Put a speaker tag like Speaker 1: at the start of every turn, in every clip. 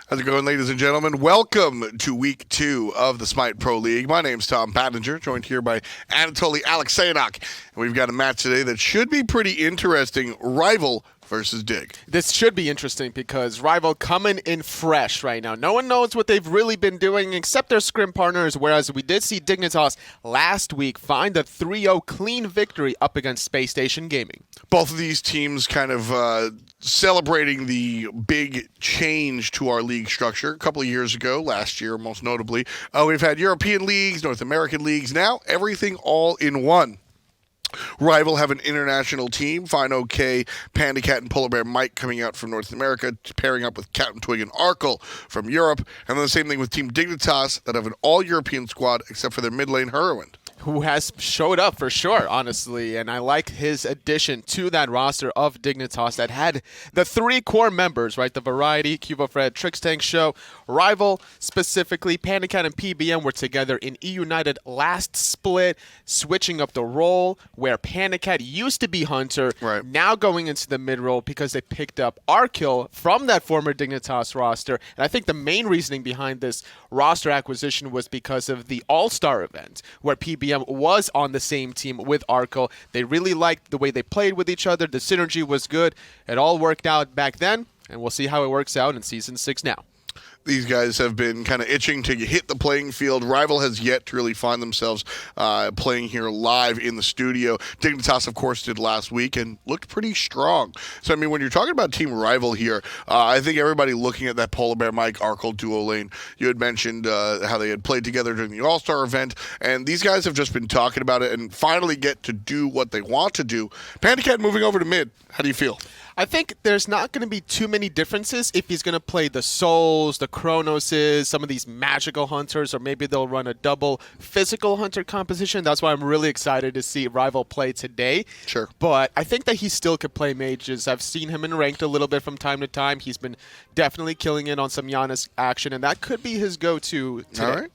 Speaker 1: How's it going, ladies and gentlemen? Welcome to Week 2 of the Smite Pro League. My name's Tom Pattinger, joined here by Anatoly Alexeyev. And we've got a match today that should be pretty interesting. Rival versus Dig.
Speaker 2: This should be interesting because Rival coming in fresh right now. No one knows what they've really been doing except their scrim partners, whereas we did see Dignitas last week find a 3-0 clean victory up against Space Station Gaming.
Speaker 1: Both of these teams kind of celebrating the big change to our league structure a couple of years ago, last year most notably. We've had European leagues, North American leagues, now everything all in one. Rival have an international team, Fineokay, PandaCat, and PolarBearMike coming out from North America, pairing up with CaptainTwig and Arkkyl from Europe. And then the same thing with Team Dignitas that have an all-European squad except for their mid lane Hurriwind,
Speaker 2: who has showed up for sure, honestly, and I like his addition to that roster of Dignitas that had the 3 core members, right? The Variety, QvoFred, Trixtank show. Rival, specifically, PandaCat and PBM were together in E-United last split, switching up the role where PandaCat used to be Hunter,
Speaker 1: right,
Speaker 2: now going into the mid-role because they picked up Arkkyl from that former Dignitas roster. And I think the main reasoning behind this roster acquisition was because of the All-Star event, where PBM was on the same team with Arkkyl. They really liked the way they played with each other. The synergy was good. It all worked out back then, and we'll see how it works out in Season 6 now.
Speaker 1: These guys have been kind of itching to hit the playing field. Rival has yet to really find themselves playing here live in the studio. Dignitas, of course, did last week and looked pretty strong. So, I mean, when you're talking about Team Rival here, I think everybody looking at that PolarBearMike Arkkyl duo lane, you had mentioned how they had played together during the All-Star event, and these guys have just been talking about it and finally get to do what they want to do. PandaCat moving over to mid. How do you feel?
Speaker 2: I think there's not going to be too many differences if he's going to play the Souls, the Cronoses, some of these magical hunters, or maybe they'll run a double physical hunter composition. That's why I'm really excited to see Rival play today.
Speaker 1: Sure.
Speaker 2: But I think that he still could play mages. I've seen him in ranked a little bit from time to time. He's been definitely killing it on some Janus action, and that could be his go-to today.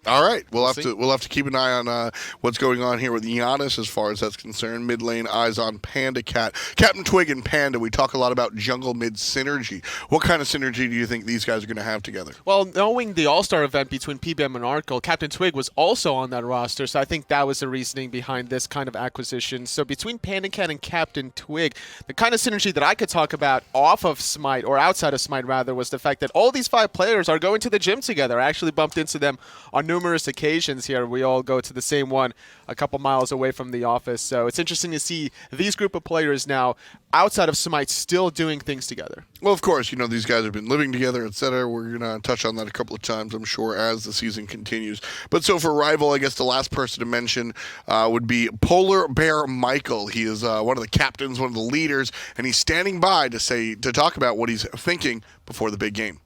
Speaker 1: All right, we'll have to keep an eye on what's going on here with Janus as far as that's concerned. Mid lane, eyes on PandaCat, CaptainTwig, and Panda. We talk a lot about jungle mid synergy. What kind of synergy do you think these guys are going to have together?
Speaker 2: Well, knowing the All-Star event between PBM and Arkkyl, CaptainTwig was also on that roster, so I think that was the reasoning behind this kind of acquisition. So between PandaCat and CaptainTwig, the kind of synergy that I could talk about off of Smite, or outside of Smite rather, was the fact that all these 5 players are going to the gym together. I actually bumped into them on numerous occasions here. We all go to the same one a couple miles away from the office. So it's interesting to see these group of players now outside of Smite still doing things together.
Speaker 1: Well, of course, you know, these guys have been living together, etc. We're going to touch on that a couple of times, I'm sure, as the season continues. But so for Rival, I guess the last person to mention would be PolarBearMike. He is one of the captains, one of the leaders, and he's standing by to talk about what he's thinking before the big game.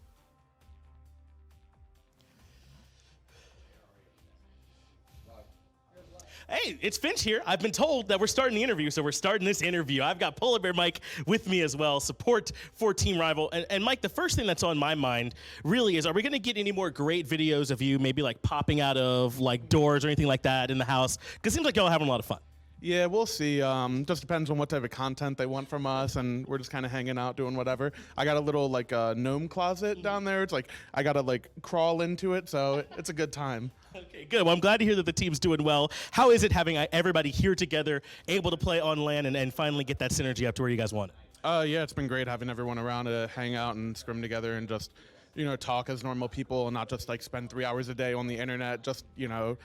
Speaker 3: Hey, it's Finch here. I've been told that we're starting the interview, so we're starting this interview. I've got PolarBearMike with me as well, support for Team Rival. And Mike, the first thing that's on my mind really is, are we going to get any more great videos of you maybe like popping out of like doors or anything like that in the house? Because it seems like y'all are having a lot of fun.
Speaker 4: Yeah, we'll see. Just depends on what type of content they want from us, and we're just kind of hanging out, doing whatever. I got a little like gnome closet down there. It's like I gotta like crawl into it, so it's a good time.
Speaker 3: Okay, good. Well, I'm glad to hear that the team's doing well. How is it having everybody here together, able to play on LAN, and finally get that synergy up to where you guys want it?
Speaker 4: Yeah, it's been great having everyone around to hang out and scrim together and just, you know, talk as normal people and not just like spend 3 hours a day on the internet, just, you know,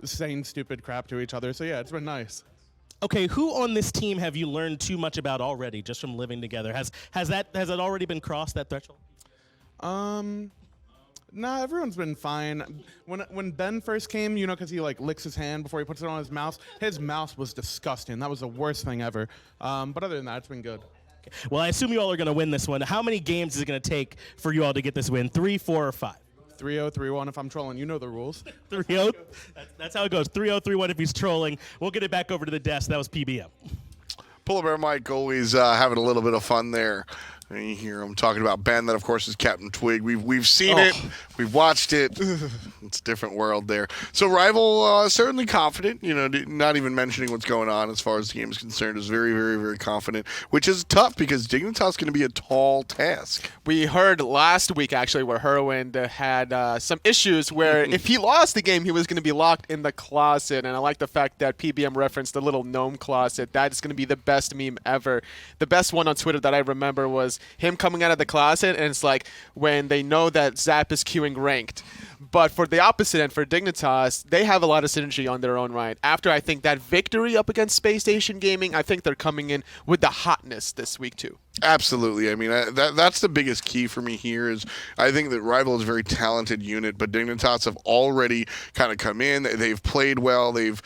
Speaker 4: saying stupid crap to each other. So yeah, it's been nice.
Speaker 3: Okay, who on this team have you learned too much about already, just from living together? Has that already been crossed, that threshold?
Speaker 4: Nah, everyone's been fine. When Ben first came, you know, because he like licks his hand before he puts it on his mouse was disgusting. That was the worst thing ever. But other than that, it's been good.
Speaker 3: Okay. Well, I assume you all are going to win this one. How many games is it going to take for you all to get this win? 3, 4, or 5?
Speaker 4: 3-0, 3-1 if I'm trolling. You know the rules.
Speaker 3: 3-0? That's how it goes. 3-0, 3-1 if he's trolling. We'll get it back over to the desk. That was PBM.
Speaker 1: PolarBearMike always having a little bit of fun there. And you hear him talking about Ben. That, of course, is CaptainTwig. We've seen it. We've watched it. It's a different world there. So Rival certainly confident. Not even mentioning what's going on as far as the game is concerned, is very, very, very confident, which is tough because Dignitas is going to be a tall task.
Speaker 2: We heard last week, actually, where Hurriwind had some issues where if he lost the game, he was going to be locked in the closet. And I like the fact that PBM referenced the little gnome closet. That is going to be the best meme ever. The best one on Twitter that I remember was him coming out of the closet, and it's like when they know that Zap is queuing ranked. But for the opposite end, for Dignitas, they have a lot of synergy on their own right. After, I think, that victory up against Space Station Gaming, I think they're coming in with the hotness this week, too.
Speaker 1: Absolutely. I mean, that's the biggest key for me here is I think that Rival is a very talented unit, but Dignitas have already kind of come in. They've played well. They've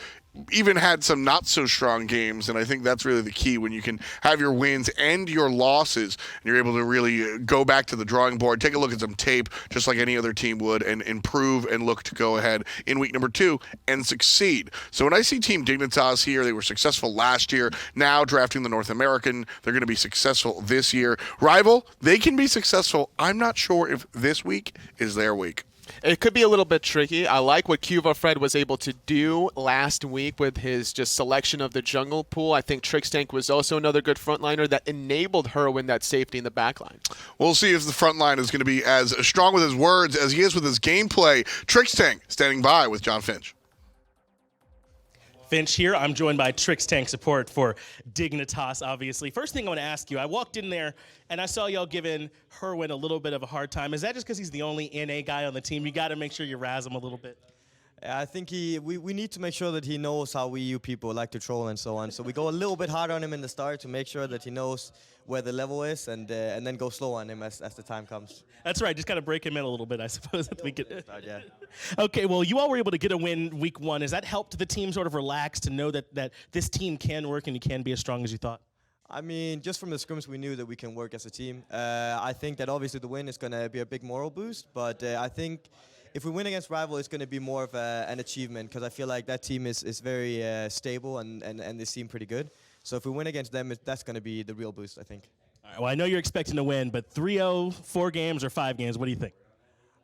Speaker 1: even had some not so strong games, and I think that's really the key when you can have your wins and your losses and you're able to really go back to the drawing board, take a look at some tape just like any other team would, and improve and look to go ahead in week number 2 and succeed. So when I see Team Dignitas here, they were successful last year, now drafting the North American, they're going to be successful this year. Rival, they can be successful. I'm not sure if this week is their week.
Speaker 2: It could be a little bit tricky. I like what QvoFred was able to do last week with his just selection of the jungle pool. I think Trixtank was also another good frontliner that enabled Hurriwind that safety in the backline.
Speaker 1: We'll see if the front line is going to be as strong with his words as he is with his gameplay. Trixtank standing by with John Finch.
Speaker 3: Finch here. I'm joined by Trixtank support for Dignitas, obviously. First thing I want to ask you, I walked in there and I saw y'all giving Hurriwind a little bit of a hard time. Is that just because he's the only NA guy on the team? You got to make sure you razz him a little bit.
Speaker 5: I think we need to make sure that he knows how we EU people like to troll and so on. So we go a little bit hard on him in the start to make sure that he knows where the level is, and then go slow on him as the time comes.
Speaker 3: That's right. Just got to break him in a little bit, I suppose.
Speaker 5: Yeah.
Speaker 3: Okay, well, you all were able to get a win week 1. Has that helped the team sort of relax to know that this team can work and you can be as strong as you thought?
Speaker 5: I mean, just from the scrims, we knew that we can work as a team. I think that obviously the win is going to be a big moral boost, but I think if we win against Rival, it's going to be more of an achievement, because I feel like that team is very stable and they seem pretty good. So if we win against them, that's going to be the real boost, I think.
Speaker 3: All right, well, I know you're expecting to win, but 3-0, 4 games, or 5 games, what do you think?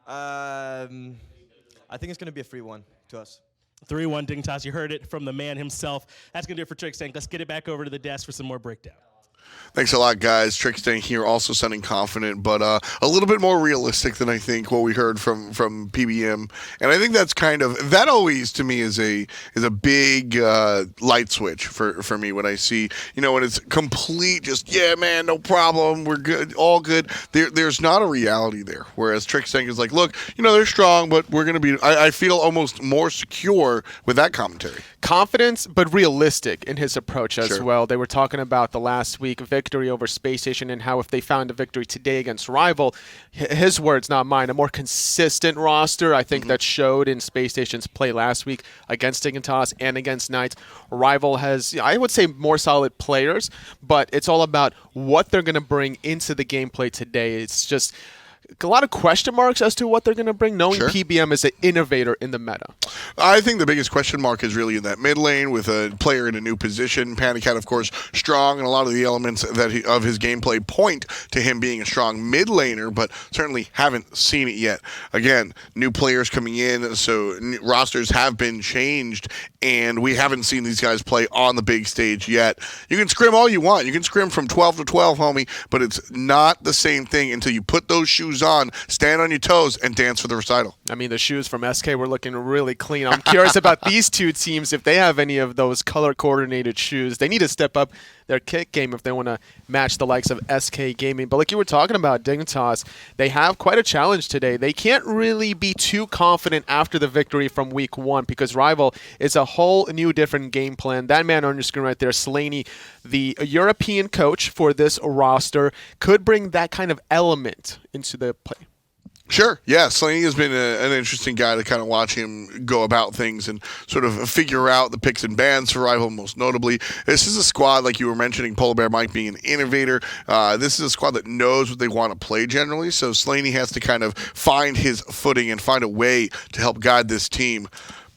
Speaker 5: I think it's going to be a 3-1 to us.
Speaker 3: 3-1, Dignitas. You heard it from the man himself. That's going to do it for Trixtank. Let's get it back over to the desk for some more breakdown.
Speaker 1: Thanks a lot, guys. Trixtank here, also sounding confident, but a little bit more realistic than I think what we heard from PBM. And I think that's kind of, that always to me is a big light switch for me when I see, when it's complete, just, yeah, man, no problem, we're good, all good. There's not a reality there. Whereas Trixtank is like, look, they're strong, but we're going to be, I feel almost more secure with that commentary.
Speaker 2: Confidence, but realistic in his approach as
Speaker 1: Sure.
Speaker 2: well. They were talking about the last week victory over Space Station and how if they found a victory today against Rival, his words, not mine, a more consistent roster. I think that showed in Space Station's play last week against Dignitas and against Knights. Rival has, I would say, more solid players, but it's all about what they're going to bring into the gameplay today. It's just a lot of question marks as to what they're going to bring, knowing
Speaker 1: Sure.
Speaker 2: PBM is an innovator in the meta.
Speaker 1: I think the biggest question mark is really in that mid lane with a player in a new position. PandaCat, of course, strong, and a lot of the elements of his gameplay point to him being a strong mid laner, but certainly haven't seen it yet. Again, new players coming in, so rosters have been changed, and we haven't seen these guys play on the big stage yet. You can scrim all you want. You can scrim from 12 to 12, homie, but it's not the same thing until you put those shoes on, stand on your toes, and dance for the recital.
Speaker 2: I mean, the shoes from SK were looking really clean. I'm curious about these two teams, if they have any of those color-coordinated shoes. They need to step up their kick game if they want to match the likes of SK Gaming. But like you were talking about, Dignitas, they have quite a challenge today. They can't really be too confident after the victory from week 1 because Rival is a whole new different game plan. That man on your screen right there, Slaney, the European coach for this roster, could bring that kind of element into the play.
Speaker 1: Sure, yeah. Slaney has been an interesting guy to kind of watch him go about things and sort of figure out the picks and bans for Rival, most notably. This is a squad, like you were mentioning, PolarBearMike being an innovator. This is a squad that knows what they want to play generally, so Slaney has to kind of find his footing and find a way to help guide this team.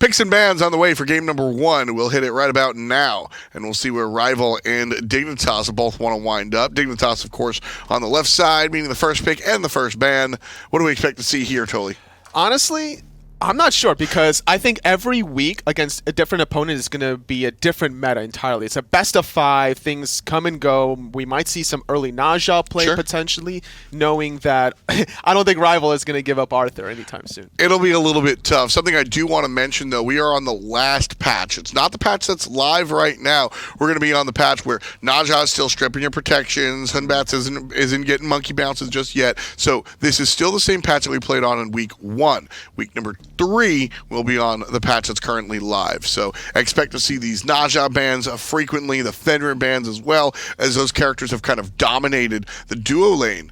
Speaker 1: Picks and bans on the way for game number 1. We'll hit it right about now, and we'll see where Rival and Dignitas both want to wind up. Dignitas, of course, on the left side, meaning the first pick and the first ban. What do we expect to see here, Toli?
Speaker 2: Honestly, I'm not sure, because I think every week against a different opponent is going to be a different meta entirely. It's a best of 5. Things come and go. We might see some early Naja play potentially, knowing that I don't think Rival is going to give up Arthur anytime soon.
Speaker 1: It'll be a little bit tough. Something I do want to mention, though, we are on the last patch. It's not the patch that's live right now. We're going to be on the patch where Naja is still stripping your protections. Batz isn't getting monkey bounces just yet. So this is still the same patch that we played on in week 1. Week number 3 will be on the patch that's currently live. So expect to see these Naja bans frequently, the Fenrir bans as well, as those characters have kind of dominated the duo lane.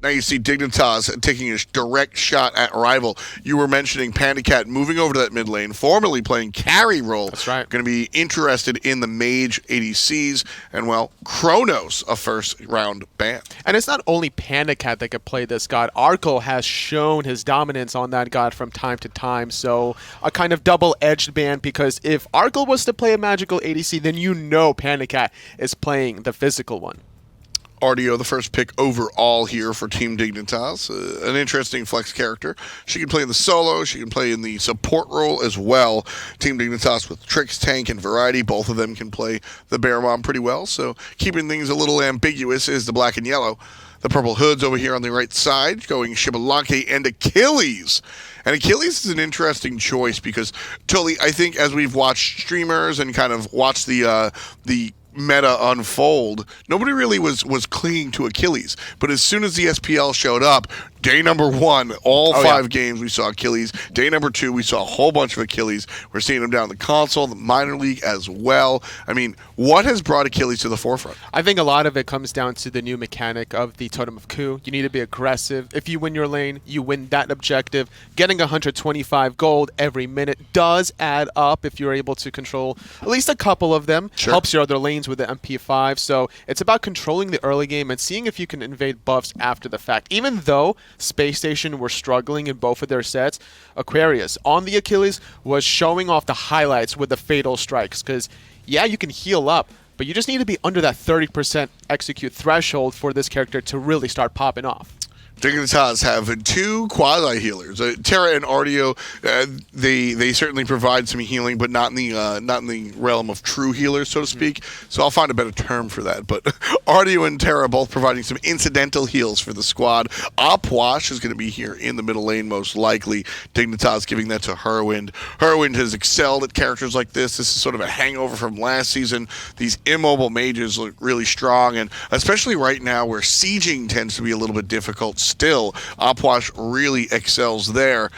Speaker 1: Now you see Dignitas taking a direct shot at Rival. You were mentioning PandaCat moving over to that mid lane, formerly playing carry role.
Speaker 2: That's right.
Speaker 1: Going to be interested in the mage ADCs, and well, Kronos, a first round ban.
Speaker 2: And it's not only PandaCat that could play this god. Arkkyl has shown his dominance on that god from time to time, so a kind of double-edged ban, because if Arkkyl was to play a magical ADC, then you know PandaCat is playing the physical one.
Speaker 1: Artio, the first pick overall here for Team Dignitas. An interesting flex character. She can play in the solo. She can play in the support role as well. Team Dignitas with Trixtank and Variety. Both of them can play the Bear Mom pretty well. So keeping things a little ambiguous is the black and yellow. The purple hoods over here on the right side going Xbalanque and Achilles. And Achilles is an interesting choice because, Totally, I think as we've watched streamers and kind of watched the meta unfold, nobody really was clinging to Achilles. But as soon as the SPL showed up, day number 1, all 5 games we saw Achilles. Day number 2, we saw a whole bunch of Achilles. We're seeing him down the console, the minor league as well. I mean, what has brought Achilles to the forefront?
Speaker 2: I think a lot of it comes down to the new mechanic of the Totem of Ku. You need to be aggressive. If you win your lane, you win that objective. Getting 125 gold every minute does add up if you're able to control at least a couple of them.
Speaker 1: Sure.
Speaker 2: Helps your other lanes with the MP5. So it's about controlling the early game and seeing if you can invade buffs after the fact. Even though Space Station were struggling in both of their sets, Aquarius on the Achilles was showing off the highlights with the fatal strikes, because yeah, you can heal up, but you just need to be under that 30% execute threshold for this character to really start popping off.
Speaker 1: Dignitas have 2 quasi-healers. Terra and Artio, they certainly provide some healing, but not in the realm of true healers, so to speak. So I'll find a better term for that. But Artio and Terra both providing some incidental heals for the squad. Puch is going to be here in the middle lane, most likely. Dignitas giving that to Hurriwind. Hurriwind has excelled at characters like this. This is sort of a hangover from last season. These immobile mages look really strong, and especially right now where sieging tends to be a little bit difficult. Still, Puch really excels there.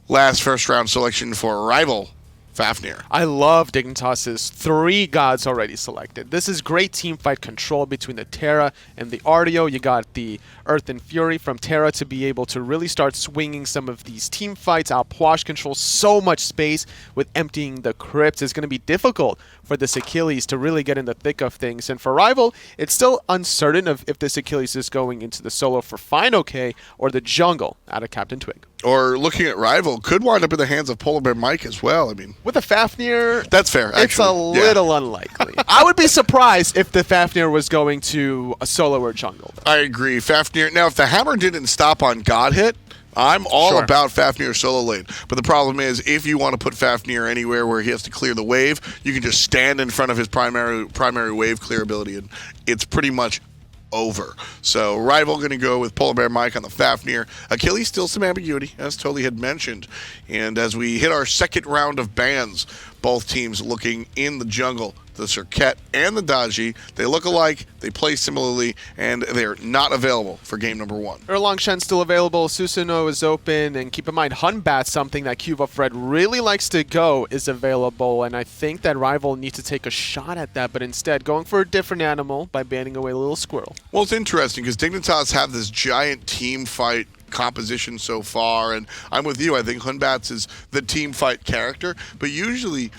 Speaker 1: Last first round selection for Rival, Fafnir.
Speaker 2: I love Dignitas' 3 gods already selected. This is great team fight control between the Terra and the Artio. You got the Earth and Fury from Terra to be able to really start swinging some of these team fights. Puch controls so much space with emptying the crypts. It's going to be difficult for this Achilles to really get in the thick of things. And for Rival, it's still uncertain of if this Achilles is going into the solo for Fineokay or the jungle out of CaptainTwig.
Speaker 1: Or looking at Rival, could wind up in the hands of PolarBearMike as well. I mean,
Speaker 2: with a Fafnir,
Speaker 1: that's fair. Actually.
Speaker 2: It's a little unlikely. I would be surprised if the Fafnir was going to a solo or jungle.
Speaker 1: I agree. Fafnir. Now, if the hammer didn't stop on God hit, I'm all about Fafnir solo lane. But the problem is, if you want to put Fafnir anywhere where he has to clear the wave, you can just stand in front of his primary wave clear ability, and it's pretty much over. So Rival going to go with PolarBearMike on the Fafnir. Achilles still some ambiguity, as Toli had mentioned. And as we hit our second round of bans, both teams looking in the jungle. The Cirquette and the Daji, they look alike, they play similarly, and they're not available for game number 1.
Speaker 2: Erlang Shen's still available, Susanoo is open, and keep in mind, Hunbat, something that QvoFred really likes to go, is available, and I think that Rival needs to take a shot at that, but instead going for a different animal by banning away a little squirrel.
Speaker 1: Well, it's interesting, because Dignitas have this giant team fight composition so far, and I'm with you. I think Batz is the team fight character, but usually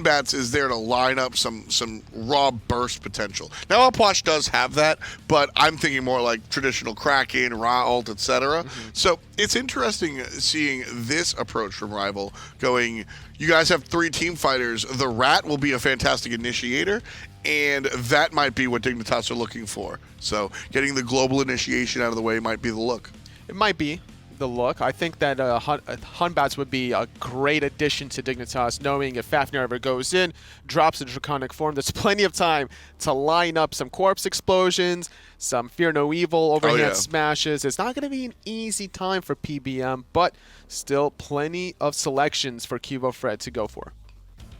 Speaker 1: Batz is there to line up some raw burst potential. Now, Puch does have that, but I'm thinking more like traditional Kraken, Ra ult, etc. So it's interesting seeing this approach from Rival going, you guys have 3 team fighters. The Rat will be a fantastic initiator, and that might be what Dignitas are looking for. So getting the global initiation out of the way might be the look.
Speaker 2: It might be the look. I think that Batz would be a great addition to Dignitas, knowing if Fafnir ever goes in, drops a Draconic form, there's plenty of time to line up some corpse explosions, some Fear No Evil overhand smashes. It's not going to be an easy time for PBM, but still plenty of selections for QvoFred to go for.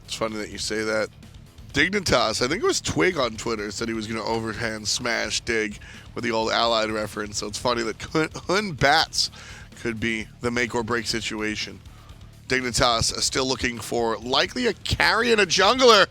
Speaker 1: It's funny that you say that. Dignitas, I think it was Twig on Twitter, said he was going to overhand smash Dig with the old Allied reference. So it's funny that Batz could be the make or break situation. Dignitas still looking for likely a carry and a jungler.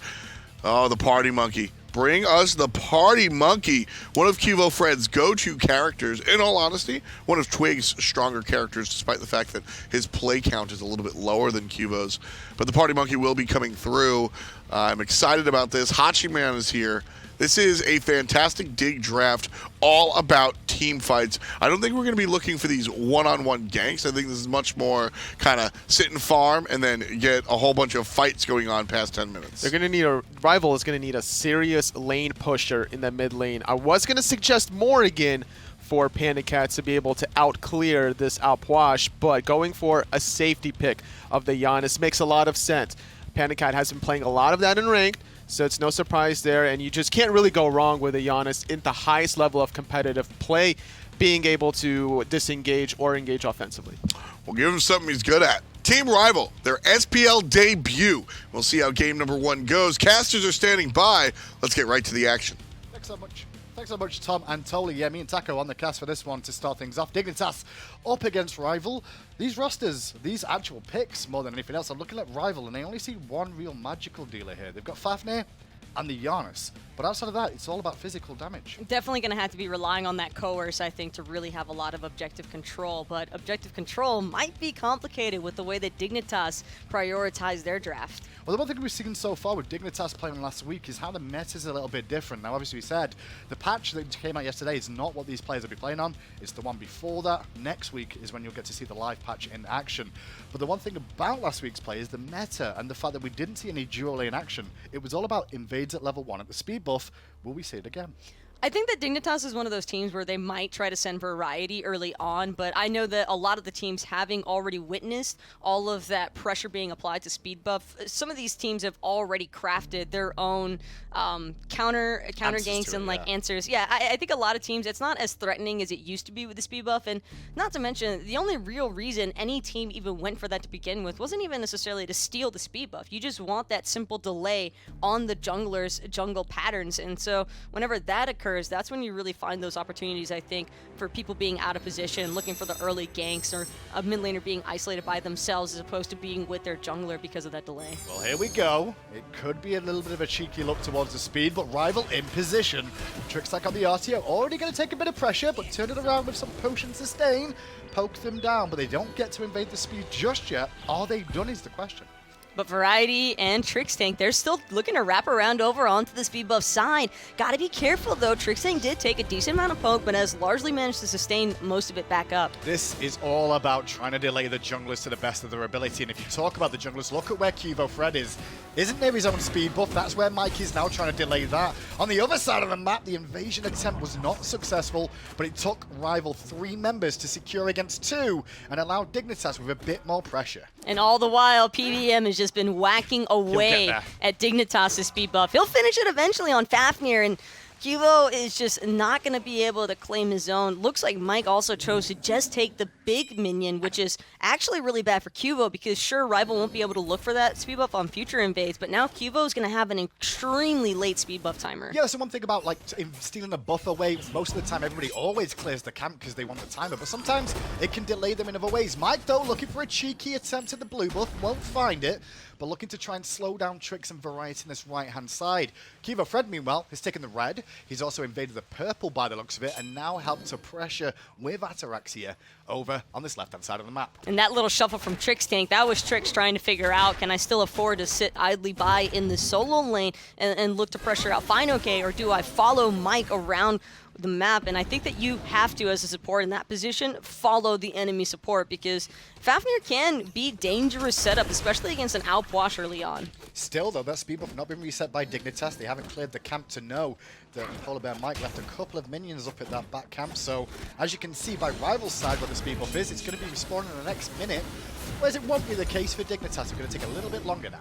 Speaker 1: Oh, the Party Monkey. Bring us the Party Monkey. One of QvoFred's go-to characters. In all honesty, one of Twig's stronger characters, despite the fact that his play count is a little bit lower than Qvo's. But the Party Monkey will be coming through. I'm excited about this. Hachiman is here. This is a fantastic Dig draft, all about team fights. I don't think we're going to be looking for these one-on-one ganks. I think this is much more kind of sit and farm and then get a whole bunch of fights going on past 10 minutes.
Speaker 2: They're going to need Rival is going to need a serious lane pusher in the mid lane. I was going to suggest Morrigan for PandaCat to be able to out-clear this Puch, but going for a safety pick of the Janus makes a lot of sense. PandaCat has been playing a lot of that in ranked, so it's no surprise there, and you just can't really go wrong with a Janus in the highest level of competitive play, being able to disengage or engage offensively.
Speaker 1: We'll give him something he's good at. Team Rival, their SPL debut. We'll see how game number 1 goes. Casters are standing by. Let's get right to the action.
Speaker 6: Thanks so much. Thanks so much, Tom and Toli. Yeah, me and Taco on the cast for this one to start things off. Dignitas up against Rival. These rosters, these actual picks, more than anything else, I'm looking at Rival, and they only see one real magical dealer here. They've got Fafnir and the Janus. But outside of that, it's all about physical damage.
Speaker 7: Definitely going to have to be relying on that coerce, I think, to really have a lot of objective control. But objective control might be complicated with the way that Dignitas prioritize their draft.
Speaker 6: Well, the one thing we've seen so far with Dignitas playing last week is how the meta is a little bit different. Now, obviously, we said the patch that came out yesterday is not what these players will be playing on. It's the one before that. Next week is when you'll get to see the live patch in action. But the one thing about last week's play is the meta and the fact that we didn't see any dual lane action. It was all about invades at level 1 at the speed buff. Will we see it again?
Speaker 7: I think that Dignitas is one of those teams where they might try to send variety early on, but I know that a lot of the teams, having already witnessed all of that pressure being applied to speed buff, some of these teams have already crafted their own counter ganks and answers. Yeah, I think a lot of teams, it's not as threatening as it used to be with the speed buff, and not to mention, the only real reason any team even went for that to begin with wasn't even necessarily to steal the speed buff. You just want that simple delay on the jungler's jungle patterns, and so whenever that occurs, that's when you really find those opportunities, I think, for people being out of position, looking for the early ganks, or a mid laner being isolated by themselves as opposed to being with their jungler because of that delay.
Speaker 6: Well, here we go. It could be a little bit of a cheeky look towards the speed, but Rival in position. Trixtank on the Artio, already going to take a bit of pressure, but turn it around with some potion sustain, poke them down, but they don't get to invade the speed just yet. Are they done is the question.
Speaker 7: But Variety and Trixtank, they're still looking to wrap around over onto the speed buff side. Gotta be careful though, Trixtank did take a decent amount of poke, but has largely managed to sustain most of it back up.
Speaker 6: This is all about trying to delay the junglers to the best of their ability, and if you talk about the junglers, look at where QvoFred is. Isn't there his own speed buff? That's where Mike is now trying to delay that. On the other side of the map, the invasion attempt was not successful, but it took Rival 3 members to secure against 2 and allowed Dignitas with a bit more pressure.
Speaker 7: And all the while, PBM has just been whacking away at Dignitas' speed buff. He'll finish it eventually on Fafnir, and Qvo is just not going to be able to claim his own. Looks like Mike also chose to just take the big minion, which is actually really bad for Qvo because sure, Rival won't be able to look for that speed buff on future invades, but now Qvo is going to have an extremely late speed buff timer.
Speaker 6: Yeah, so one thing about like stealing a buff away, most of the time everybody always clears the camp because they want the timer, but sometimes it can delay them in other ways. Mike though looking for a cheeky attempt at the blue buff, won't find it, but looking to try and slow down Trix and Variety in this right-hand side. QvoFred, meanwhile, has taken the red. He's also invaded the purple by the looks of it, and now helped to pressure with Ataraxia over on this left-hand side of the map.
Speaker 7: And that little shuffle from Trixtank, that was Trix trying to figure out, can I still afford to sit idly by in the solo lane and look to pressure out Fineokay, or do I follow Mike around the map? And I think that you have to, as a support in that position, follow the enemy support, because Fafnir can be dangerous setup, especially against an outwash early on.
Speaker 6: Still, though, that speed buff not been reset by Dignitas. They haven't cleared the camp to know that PolarBearMike left a couple of minions up at that back camp. So, as you can see by Rival's side where the speed buff is, it's going to be respawning in the next minute. Whereas it won't be the case for Dignitas. It's going to take a little bit longer now.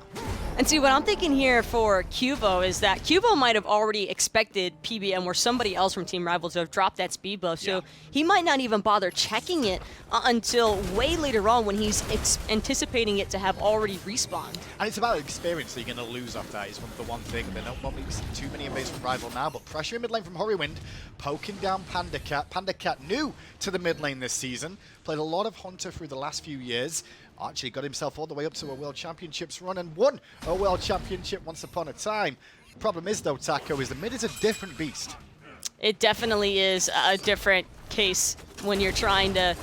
Speaker 7: And see, what I'm thinking here for Qvo is that Qvo might have already expected PBM or somebody else from Team Rival to have dropped that speed buff, so he might not even bother checking it until way later on when he's anticipating it to have already respawned.
Speaker 6: And it's about experience that you're going to lose off that is the one thing. They don't want me to see too many invades from Rival now, but pressure in mid lane from Hurriwind, poking down PandaCat. PandaCat new to the mid lane this season, played a lot of Hunter through the last few years. Actually got himself all the way up to a World Championships run and won a World Championship once upon a time. Problem is, though, Taco, is the mid is a different beast.
Speaker 7: It definitely is a different case when you're trying to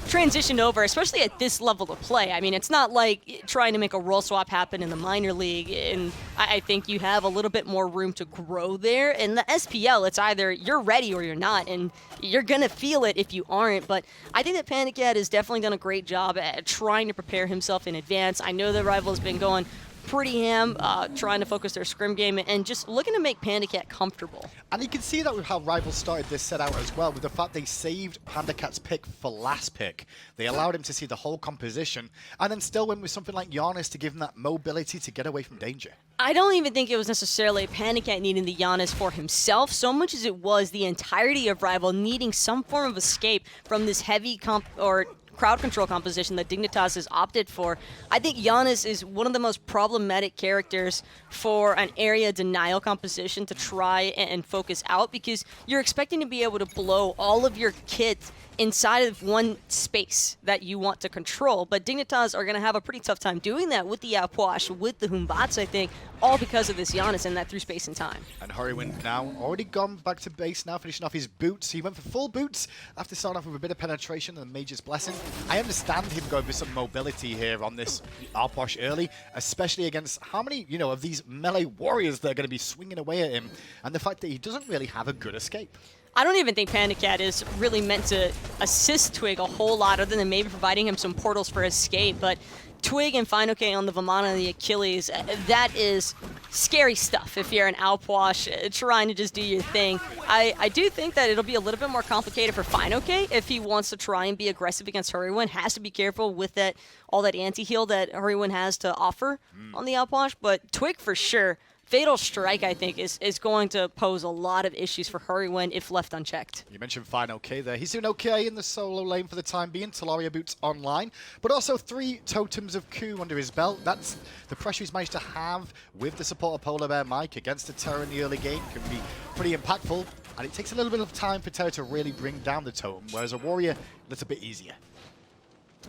Speaker 7: transition over, especially at this level of play. I mean, it's not like trying to make a role swap happen in the minor league, and I think you have a little bit more room to grow there. In the SPL, it's either you're ready or you're not, and you're going to feel it if you aren't. But I think that PandaCat has definitely done a great job at trying to prepare himself in advance. I know the Rival has been going pretty ham, trying to focus their scrim game and just looking to make PandaCat comfortable.
Speaker 6: And you can see that with how Rival started this set out as well, with the fact they saved PandaCat's pick for last pick. They allowed him to see the whole composition, and then still went with something like Janus to give him that mobility to get away from danger.
Speaker 7: I don't even think it was necessarily PandaCat needing the Janus for himself, so much as it was the entirety of Rival needing some form of escape from this heavy crowd control composition that Dignitas has opted for. I think Janus is one of the most problematic characters for an area denial composition to try and focus out, because you're expecting to be able to blow all of your kit inside of one space that you want to control. But Dignitas are going to have a pretty tough time doing that with the Outwash, with the Batz, I think, all because of this Janus and that through space and time.
Speaker 6: And Hurriwind now already gone back to base now, finishing off his boots. He went for full boots after starting off with a bit of penetration and the Mage's Blessing. I understand him going for some mobility here on this Outwash early, especially against how many, of these melee warriors that are going to be swinging away at him, and the fact that he doesn't really have a good escape.
Speaker 7: I don't even think PandaCat is really meant to assist Twig a whole lot, other than maybe providing him some portals for escape. But Twig and Fineokay on the Vamana and the Achilles, that is scary stuff if you're an Outwash trying to just do your thing. I do think that it'll be a little bit more complicated for Fineokay if he wants to try and be aggressive against Hurriwind. Has to be careful with all that anti-heal that Hurriwind has to offer on the Outwash. But Twig for sure. Fatal Strike, I think, is going to pose a lot of issues for Hurriwind if left unchecked.
Speaker 6: You mentioned Fineokay there. He's doing okay in the solo lane for the time being. Talaria boots online, but also 3 totems of Q under his belt. That's the pressure he's managed to have with the support of PolarBearMike against the Terra in the early game. Can be pretty impactful, and it takes a little bit of time for Terra to really bring down the totem, whereas a warrior, a little bit easier.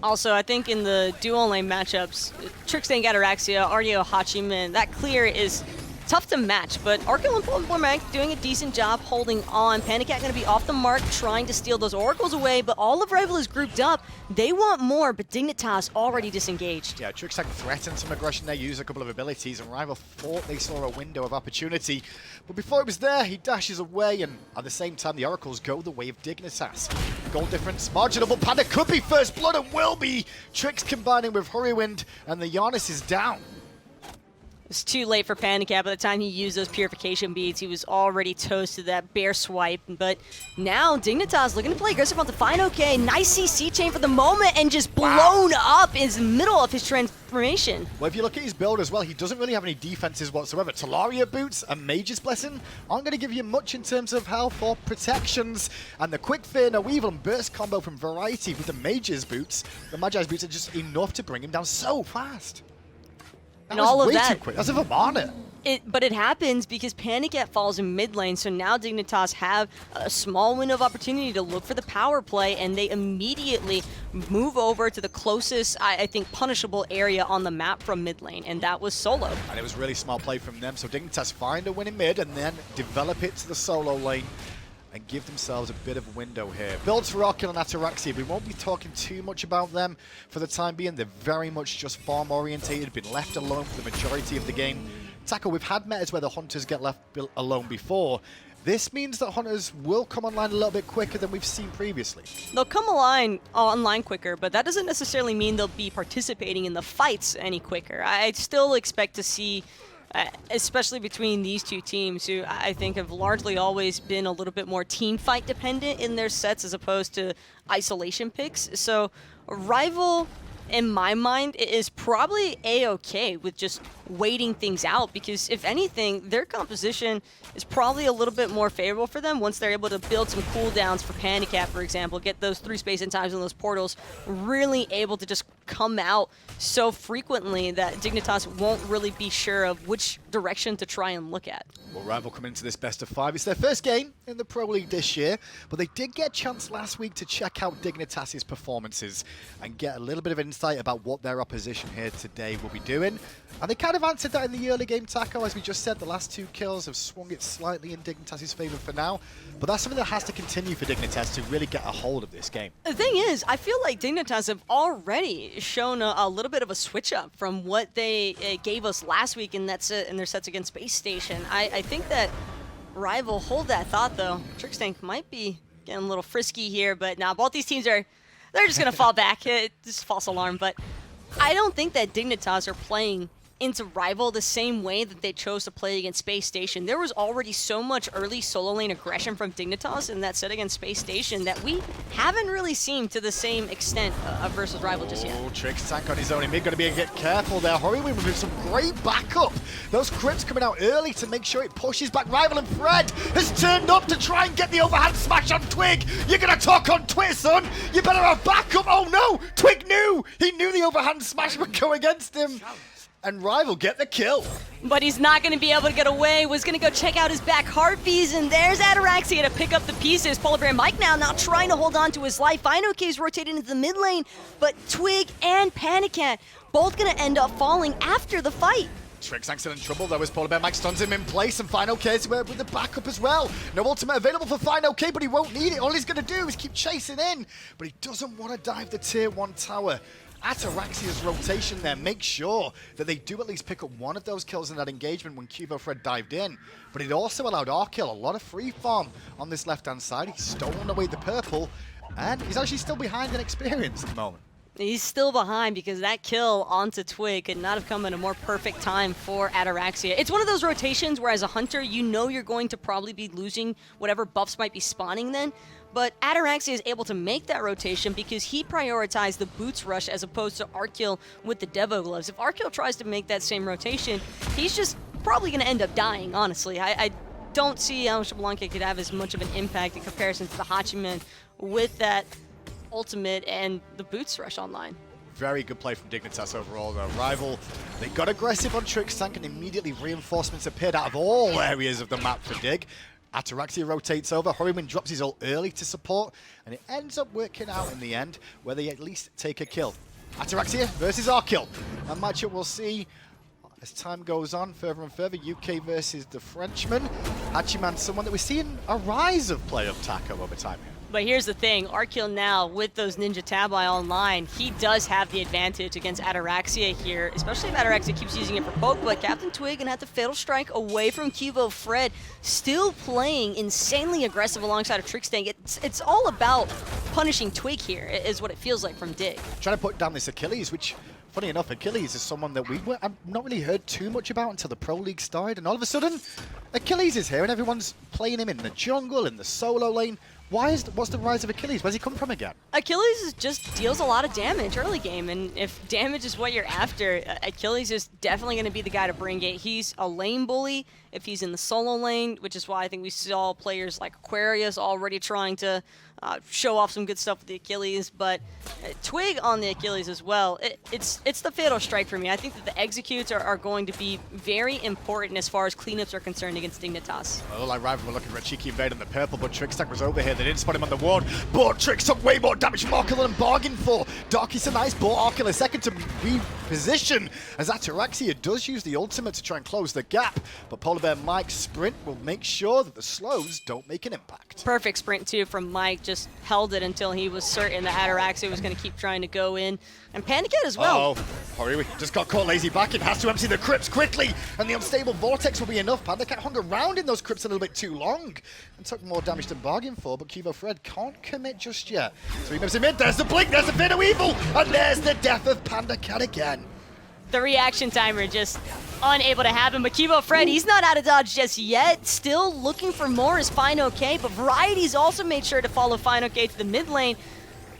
Speaker 7: Also, I think in the dual lane matchups, Trixtank, Ataraxia, Artio, Hachiman, that clear is tough to match, but Arkkyl and PolarBearMike doing a decent job holding on. PandaCat going to be off the mark, trying to steal those oracles away, but all of Rival is grouped up. They want more, but Dignitas already disengaged.
Speaker 6: Yeah, Trixtank threatened some aggression there, used a couple of abilities, and Rival thought they saw a window of opportunity. But before it was there, he dashes away, and at the same time, the oracles go the way of Dignitas. Goal difference marginal, Panda could be first blood and will be. Trix combining with Hurriwind, and the Janus is down.
Speaker 7: It's too late for PandaCat. By the time he used those purification beads, he was already toast to that bear swipe. But now Dignitas looking to play aggressive on the Fineokay. Nice CC chain for the moment and just blown up in the middle of his transformation.
Speaker 6: Well, if you look at his build as well, he doesn't really have any defenses whatsoever. Talaria boots and Mage's Blessing aren't going to give you much in terms of health or protections. And the quick fear, no evil, and burst combo from Variety with the Mage's boots. The Magi's boots are just enough to bring him down so fast.
Speaker 7: And all of that,
Speaker 6: that's a Vamana.
Speaker 7: But it happens because PandaCat falls in mid lane, so now Dignitas have a small window of opportunity to look for the power play, and they immediately move over to the closest, I think, punishable area on the map from mid lane, and that was solo.
Speaker 6: And it was really smart play from them. So Dignitas find a win in mid and then develop it to the solo lane and give themselves a bit of a window here. Builds for Arkkyl and Ataraxia. We won't be talking too much about them for the time being. They're very much just farm orientated, been left alone for the majority of the game. Taco, we've had metas where the hunters get left alone before. This means that hunters will come online a little bit quicker than we've seen previously.
Speaker 7: They'll come online quicker, but that doesn't necessarily mean they'll be participating in the fights any quicker. I still expect to see, especially between these two teams, who I think have largely always been a little bit more team fight dependent in their sets as opposed to isolation picks. So Rival, in my mind, is probably A-okay with just waiting things out, because if anything, their composition is probably a little bit more favorable for them once they're able to build some cooldowns for PandaCat, for example, get those 3 space and times on those portals, really able to just come out so frequently that Dignitas won't really be sure of which direction to try and look at.
Speaker 6: Well, Rival come into this best of 5. It's their first game in the Pro League this year, but they did get a chance last week to check out Dignitas' performances and get a little bit of insight about what their opposition here today will be doing. And they kind of answered that in the early game, Taco. As we just said, the last 2 kills have swung it slightly in Dignitas' favor for now, but that's something that has to continue for Dignitas to really get a hold of this game.
Speaker 7: The thing is, I feel like Dignitas have already shown a little bit of a switch up from what they gave us last week in their sets against Space Station. I think that Rival, hold that thought though. Trixtank might be getting a little frisky here, but now both these teams they're just going to fall back. Just false alarm, but I don't think that Dignitas are playing into Rival the same way that they chose to play against Space Station. There was already so much early solo lane aggression from Dignitas in that set against Space Station that we haven't really seen to the same extent versus Rival just yet.
Speaker 6: Oh, Trixtank on his own in mid, going to be a bit careful there. Hurriwind with some great backup. Those crits coming out early to make sure it pushes back Rival, and Fred has turned up to try and get the overhand smash on Twig. You're going to talk on Twitter, son. You better have backup. Oh no, Twig knew. He knew the overhand smash would go against him. And Rival get the kill.
Speaker 7: But he's not going to be able to get away. Was going to go check out his back heartbeats, and there's Ataraxia to pick up the pieces. PolarBearMike now trying to hold on to his life. Fineokay's rotating into the mid lane, but Twig and PandaCat both going to end up falling after the fight.
Speaker 6: Trixtank's in trouble though as PolarBearMike stuns him in place, and Fineokay's with the backup as well. No ultimate available for Fineokay, but he won't need it. All he's going to do is keep chasing in, but he doesn't want to dive the tier 1 tower. Ataraxia's rotation there makes sure that they do at least pick up one of those kills in that engagement when QvoFred dived in. But it also allowed Arkkyl a lot of free farm on this left-hand side. He's stolen away the purple, and he's actually still behind in experience at the moment.
Speaker 7: He's still behind because that kill onto Twig could not have come at a more perfect time for Ataraxia. It's one of those rotations where as a hunter, you know you're going to probably be losing whatever buffs might be spawning then. But Ataraxia is able to make that rotation because he prioritized the boots rush as opposed to Arkkyl with the Devo gloves. If Arkkyl tries to make that same rotation, he's just probably going to end up dying, honestly. I don't see how Xbalanque could have as much of an impact in comparison to the Hachiman with that ultimate and the boots rush online.
Speaker 6: Very good play from Dignitas overall though. Rival, they got aggressive on Trixtank and immediately reinforcements appeared out of all areas of the map for Dig. Ataraxia rotates over, Hurriwind drops his ult early to support, and it ends up working out in the end, where they at least take a kill. Ataraxia versus Arkkyl. A matchup we'll see as time goes on further and further. UK versus the Frenchman. Hachiman, someone that we're seeing a rise of play of Taco over time here.
Speaker 7: But here's the thing, Arkkyl now with those Ninja Tabi online, he does have the advantage against Ataraxia here, especially if Ataraxia keeps using it for poke, but CaptainTwig gonna have the Fatal Strike away from QvoFred, still playing insanely aggressive alongside of Trixtank. It's all about punishing Twig here, is what it feels like from Dig.
Speaker 6: Trying to put down this Achilles, which, funny enough, Achilles is someone that I've not really heard too much about until the Pro League started, and all of a sudden, Achilles is here and everyone's playing him in the jungle, in the solo lane. What's the rise of Achilles? Where's he come from again?
Speaker 7: Achilles just deals a lot of damage early game, and if damage is what you're after, Achilles is definitely going to be the guy to bring it. He's a lane bully if he's in the solo lane, which is why I think we saw players like Aquarius already trying to show off some good stuff with the Achilles, but Twig on the Achilles as well. It's the fatal strike for me. I think that the executes are going to be very important as far as cleanups are concerned against Dignitas.
Speaker 6: Well, like Rival were looking for a cheeky invade on the purple, but Trixtank was over here. They didn't spot him on the ward, but Trix took way more damage from Arkkyl than bargained for. Darky's a nice ball. Arkkyl a second to reposition as Ataraxia does use the ultimate to try and close the gap, but PolarBearMike's sprint will make sure that the slows don't make an impact.
Speaker 7: Perfect sprint too from Mike, just held it until he was certain that Ataraxia was going to keep trying to go in. And PandaCat as well.
Speaker 6: Hurriwind just got caught lazy back. It has to empty the crypts quickly, and the unstable vortex will be enough. PandaCat hung around in those crypts a little bit too long and took more damage than bargained for, but QvoFred can't commit just yet. So he moves him in. There's the blink, there's the Fin of Evil, and there's the death of PandaCat again.
Speaker 7: The reaction timer just unable to happen, but QvoFred, he's not out of dodge just yet. Still looking for more is Fineokay, but Variety's also made sure to follow Fineokay to the mid lane.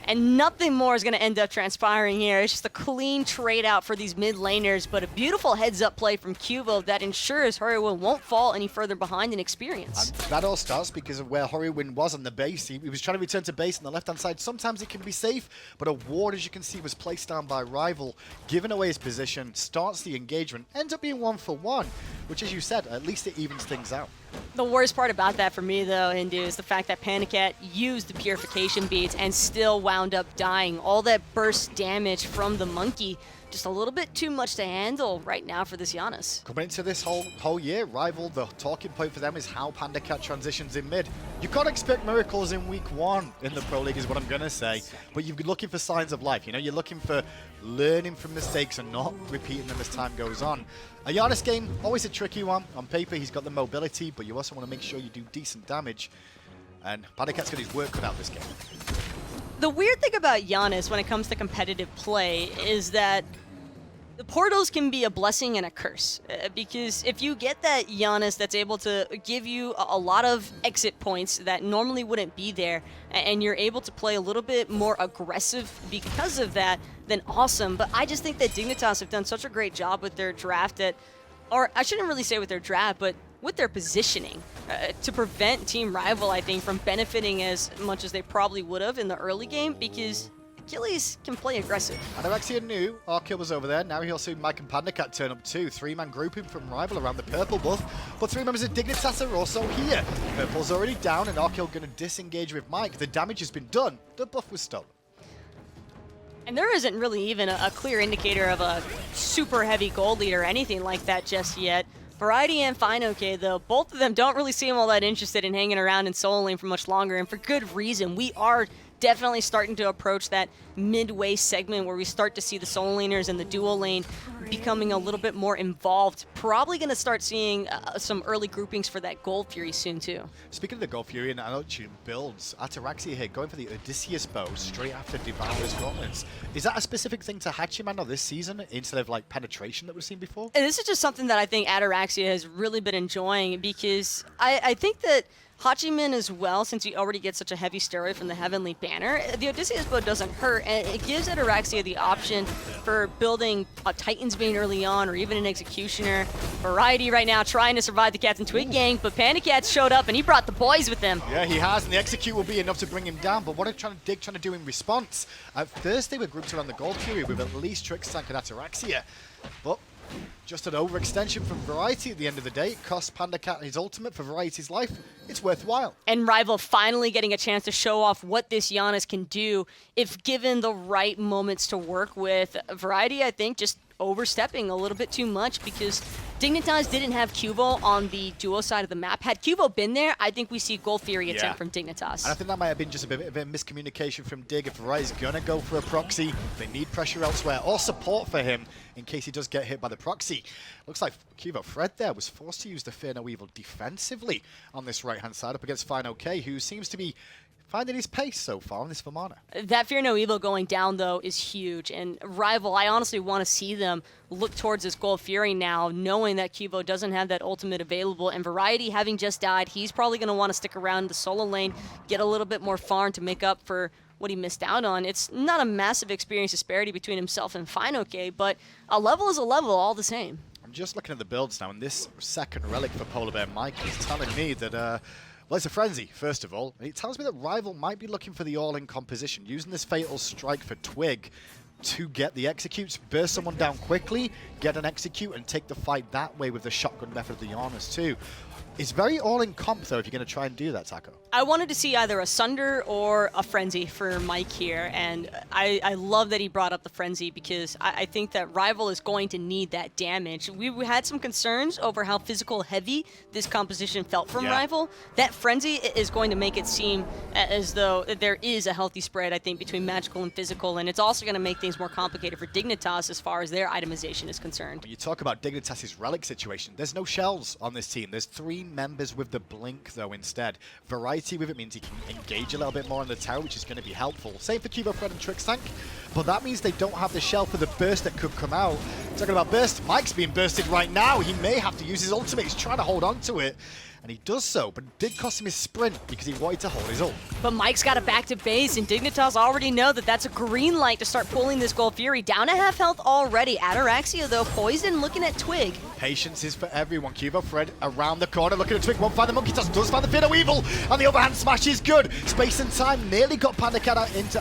Speaker 7: And nothing more is going to end up transpiring here. It's just a clean trade out for these mid laners, but a beautiful heads-up play from Quvo that ensures Hurriwind won't fall any further behind in experience.
Speaker 6: And that all starts because of where Hurriwind was on the base. He was trying to return to base on the left-hand side. Sometimes it can be safe, but a ward, as you can see, was placed down by Rival, giving away his position, starts the engagement, ends up being 1-for-1, which, as you said, at least it evens things out.
Speaker 7: The worst part about that for me, though, Hindu, is the fact that PandaCat used the purification beads and still wound up dying. All that burst damage from the monkey, just a little bit too much to handle right now for this Janus.
Speaker 6: Coming into this whole year, Rival, the talking point for them is how PandaCat transitions in mid. You can't expect miracles in week 1 in the Pro League is what I'm going to say, but you're looking for signs of life. You know, you're looking for learning from mistakes and not repeating them as time goes on. A Janus game, always a tricky one. On paper, he's got the mobility, but you also want to make sure you do decent damage. And PandaCat's got his work cut out this game.
Speaker 7: The weird thing about Janus when it comes to competitive play is that the portals can be a blessing and a curse, because if you get that Janus that's able to give you a lot of exit points that normally wouldn't be there, and you're able to play a little bit more aggressive because of that, then awesome. But I just think that Dignitas have done such a great job with their draft or I shouldn't really say with their draft, but with their positioning to prevent Team Rival, I think, from benefiting as much as they probably would have in the early game, because Achilles can play aggressive.
Speaker 6: Ataraxia knew Arkkyl was over there. Now he'll see Mike and PandaCat turn up too. 3-man grouping from Rival around the purple buff, but 3 members of Dignitas are also here. Purple's already down, and Arkkyl going to disengage with Mike. The damage has been done. The buff was stolen.
Speaker 7: And there isn't really even a clear indicator of a super heavy gold lead or anything like that just yet. Variety and Fineokay, though, both of them don't really seem all that interested in hanging around in solo lane for much longer, and for good reason. We are definitely starting to approach that midway segment where we start to see the solo laners and the dual lane becoming a little bit more involved. Probably going to start seeing some early groupings for that Gold Fury soon, too.
Speaker 6: Speaking of the Gold Fury and Artio builds, Ataraxia here going for the Odysseus bow straight after Devourer's Gauntlets. Is that a specific thing to Hachiman of this season instead of like penetration that we've seen before?
Speaker 7: And this is just something that I think Ataraxia has really been enjoying, because I think that Hachiman as well, since he already gets such a heavy steroid from the Heavenly Banner, the Odysseus bow doesn't hurt, and it gives Ataraxia the option for building a Titan's Bane early on, or even an Executioner. Variety right now trying to survive the CaptainTwig gang, but PandaCat showed up and he brought the boys with him.
Speaker 6: Yeah, he has, and the Execute will be enough to bring him down, but what are trying to do in response? At first they were grouped around the Gold Fury with at least Trixtank and Ataraxia, but just an overextension from Variety at the end of the day. It cost PandaCat his ultimate for Variety's life. It's worthwhile.
Speaker 7: And Rival finally getting a chance to show off what this Janus can do if given the right moments to work with. Variety, I think, just overstepping a little bit too much, because Dignitas didn't have Quvo on the duo side of the map. Had Quvo been there, I think we see Gold Fury attempt from Dignitas.
Speaker 6: And I think that might have been just a bit of a miscommunication from Dig. If Variety's going to go for a proxy, they need pressure elsewhere or support for him in case he does get hit by the proxy. Looks like QvoFred there was forced to use the Fear No Evil defensively on this right-hand side up against Fineokay, who seems to be finding his pace so far on this Vamana.
Speaker 7: That Fear No Evil going down, though, is huge. And Rival, I honestly want to see them look towards this Gold Fury now, knowing that Quvo doesn't have that ultimate available. And Variety, having just died, he's probably going to want to stick around the solo lane, get a little bit more farm to make up for what he missed out on. It's not a massive experience disparity between himself and Fineokay, but a level is a level all the same.
Speaker 6: I'm just looking at the builds now, and this second relic for PolarBearMike is telling me that Well, it's a frenzy, first of all. And it tells me that Rival might be looking for the all-in composition, using this Fatal Strike for Twig to get the executes, burst someone down quickly, get an execute, and take the fight that way with the shotgun method of the Janus too. It's very all-in comp, though, if you're going to try and do that, Taco.
Speaker 7: I wanted to see either a Sunder or a Frenzy for Mike here, and I love that he brought up the Frenzy because I think that Rival is going to need that damage. We had some concerns over how physical heavy this composition felt from Rival. That Frenzy is going to make it seem as though there is a healthy spread, I think, between magical and physical, and it's also going to make things more complicated for Dignitas as far as their itemization is concerned.
Speaker 6: When you talk about Dignitas' relic situation, there's no shells on this team. There's 3 members with the blink, though, instead. Variety with it means he can engage a little bit more on the Terra, which is going to be helpful. Same for QvoFred and Trixtank, but that means they don't have the shell for the burst that could come out. Talking about burst, Mike's being bursted right now. He may have to use his ultimate. He's trying to hold on to it, and he does so, but it did cost him his sprint because he wanted to hold his ult.
Speaker 7: But Mike's got it back to base, and Dignitas already know that that's a green light to start pulling this Gold Fury. Down to half health already. Ataraxia, though, poison, looking at Twig.
Speaker 6: Patience is for everyone. QvoFred around the corner, looking at Twig. Won't find the Monkey Toss, does find the Fear of Evil, and the overhand smash is good. Space and time nearly got PandaCat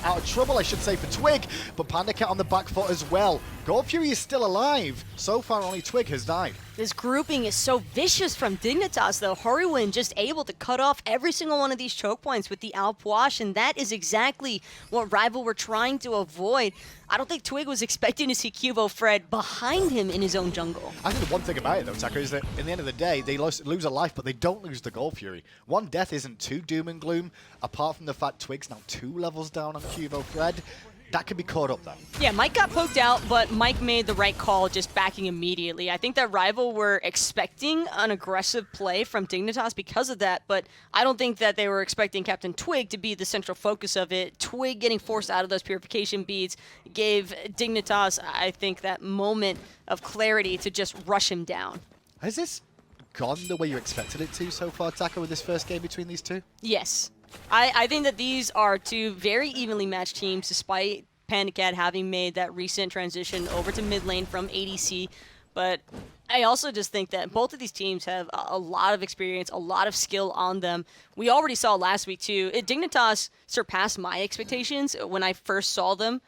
Speaker 6: out of trouble, I should say, for Twig, but PandaCat on the back foot as well. Gold Fury is still alive. So far, only Twig has died.
Speaker 7: This grouping is so vicious from Dignitas, though. Hurriwind just able to cut off every single one of these choke points with the Alpuash, and that is exactly what Rival were trying to avoid. I don't think Twig was expecting to see QvoFred behind him in his own jungle.
Speaker 6: I think the one thing about it, though, Taco, is that in the end of the day, they lose a life, but they don't lose the Gold Fury. One death isn't too doom and gloom, apart from the fact Twig's now 2 levels down on QvoFred. That could be caught up, though.
Speaker 7: Yeah, Mike got poked out, but Mike made the right call just backing immediately. I think that Rival were expecting an aggressive play from Dignitas because of that, but I don't think that they were expecting CaptainTwig to be the central focus of it. Twig getting forced out of those purification beads gave Dignitas, I think, that moment of clarity to just rush him down.
Speaker 6: Has this gone the way you expected it to so far, Taco, with this first game between these two?
Speaker 7: Yes. I think that these are 2 very evenly matched teams, despite PandaCat having made that recent transition over to mid lane from ADC. But I also just think that both of these teams have a lot of experience, a lot of skill on them. We already saw last week, too. Dignitas surpassed my expectations when I first saw them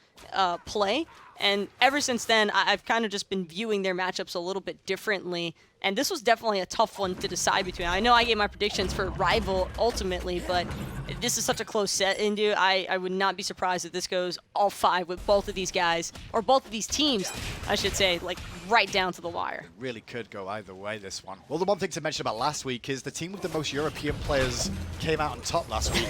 Speaker 7: play. And ever since then, I've kind of just been viewing their matchups a little bit differently. And this was definitely a tough one to decide between. I know I gave my predictions for Rival ultimately, but this is such a close set, Indu. I would not be surprised if this goes all 5 with both of these guys, or both of these teams, I should say, like right down to the wire.
Speaker 6: It really could go either way, this one. Well, the one thing to mention about last week is the team with the most European players came out on top last week.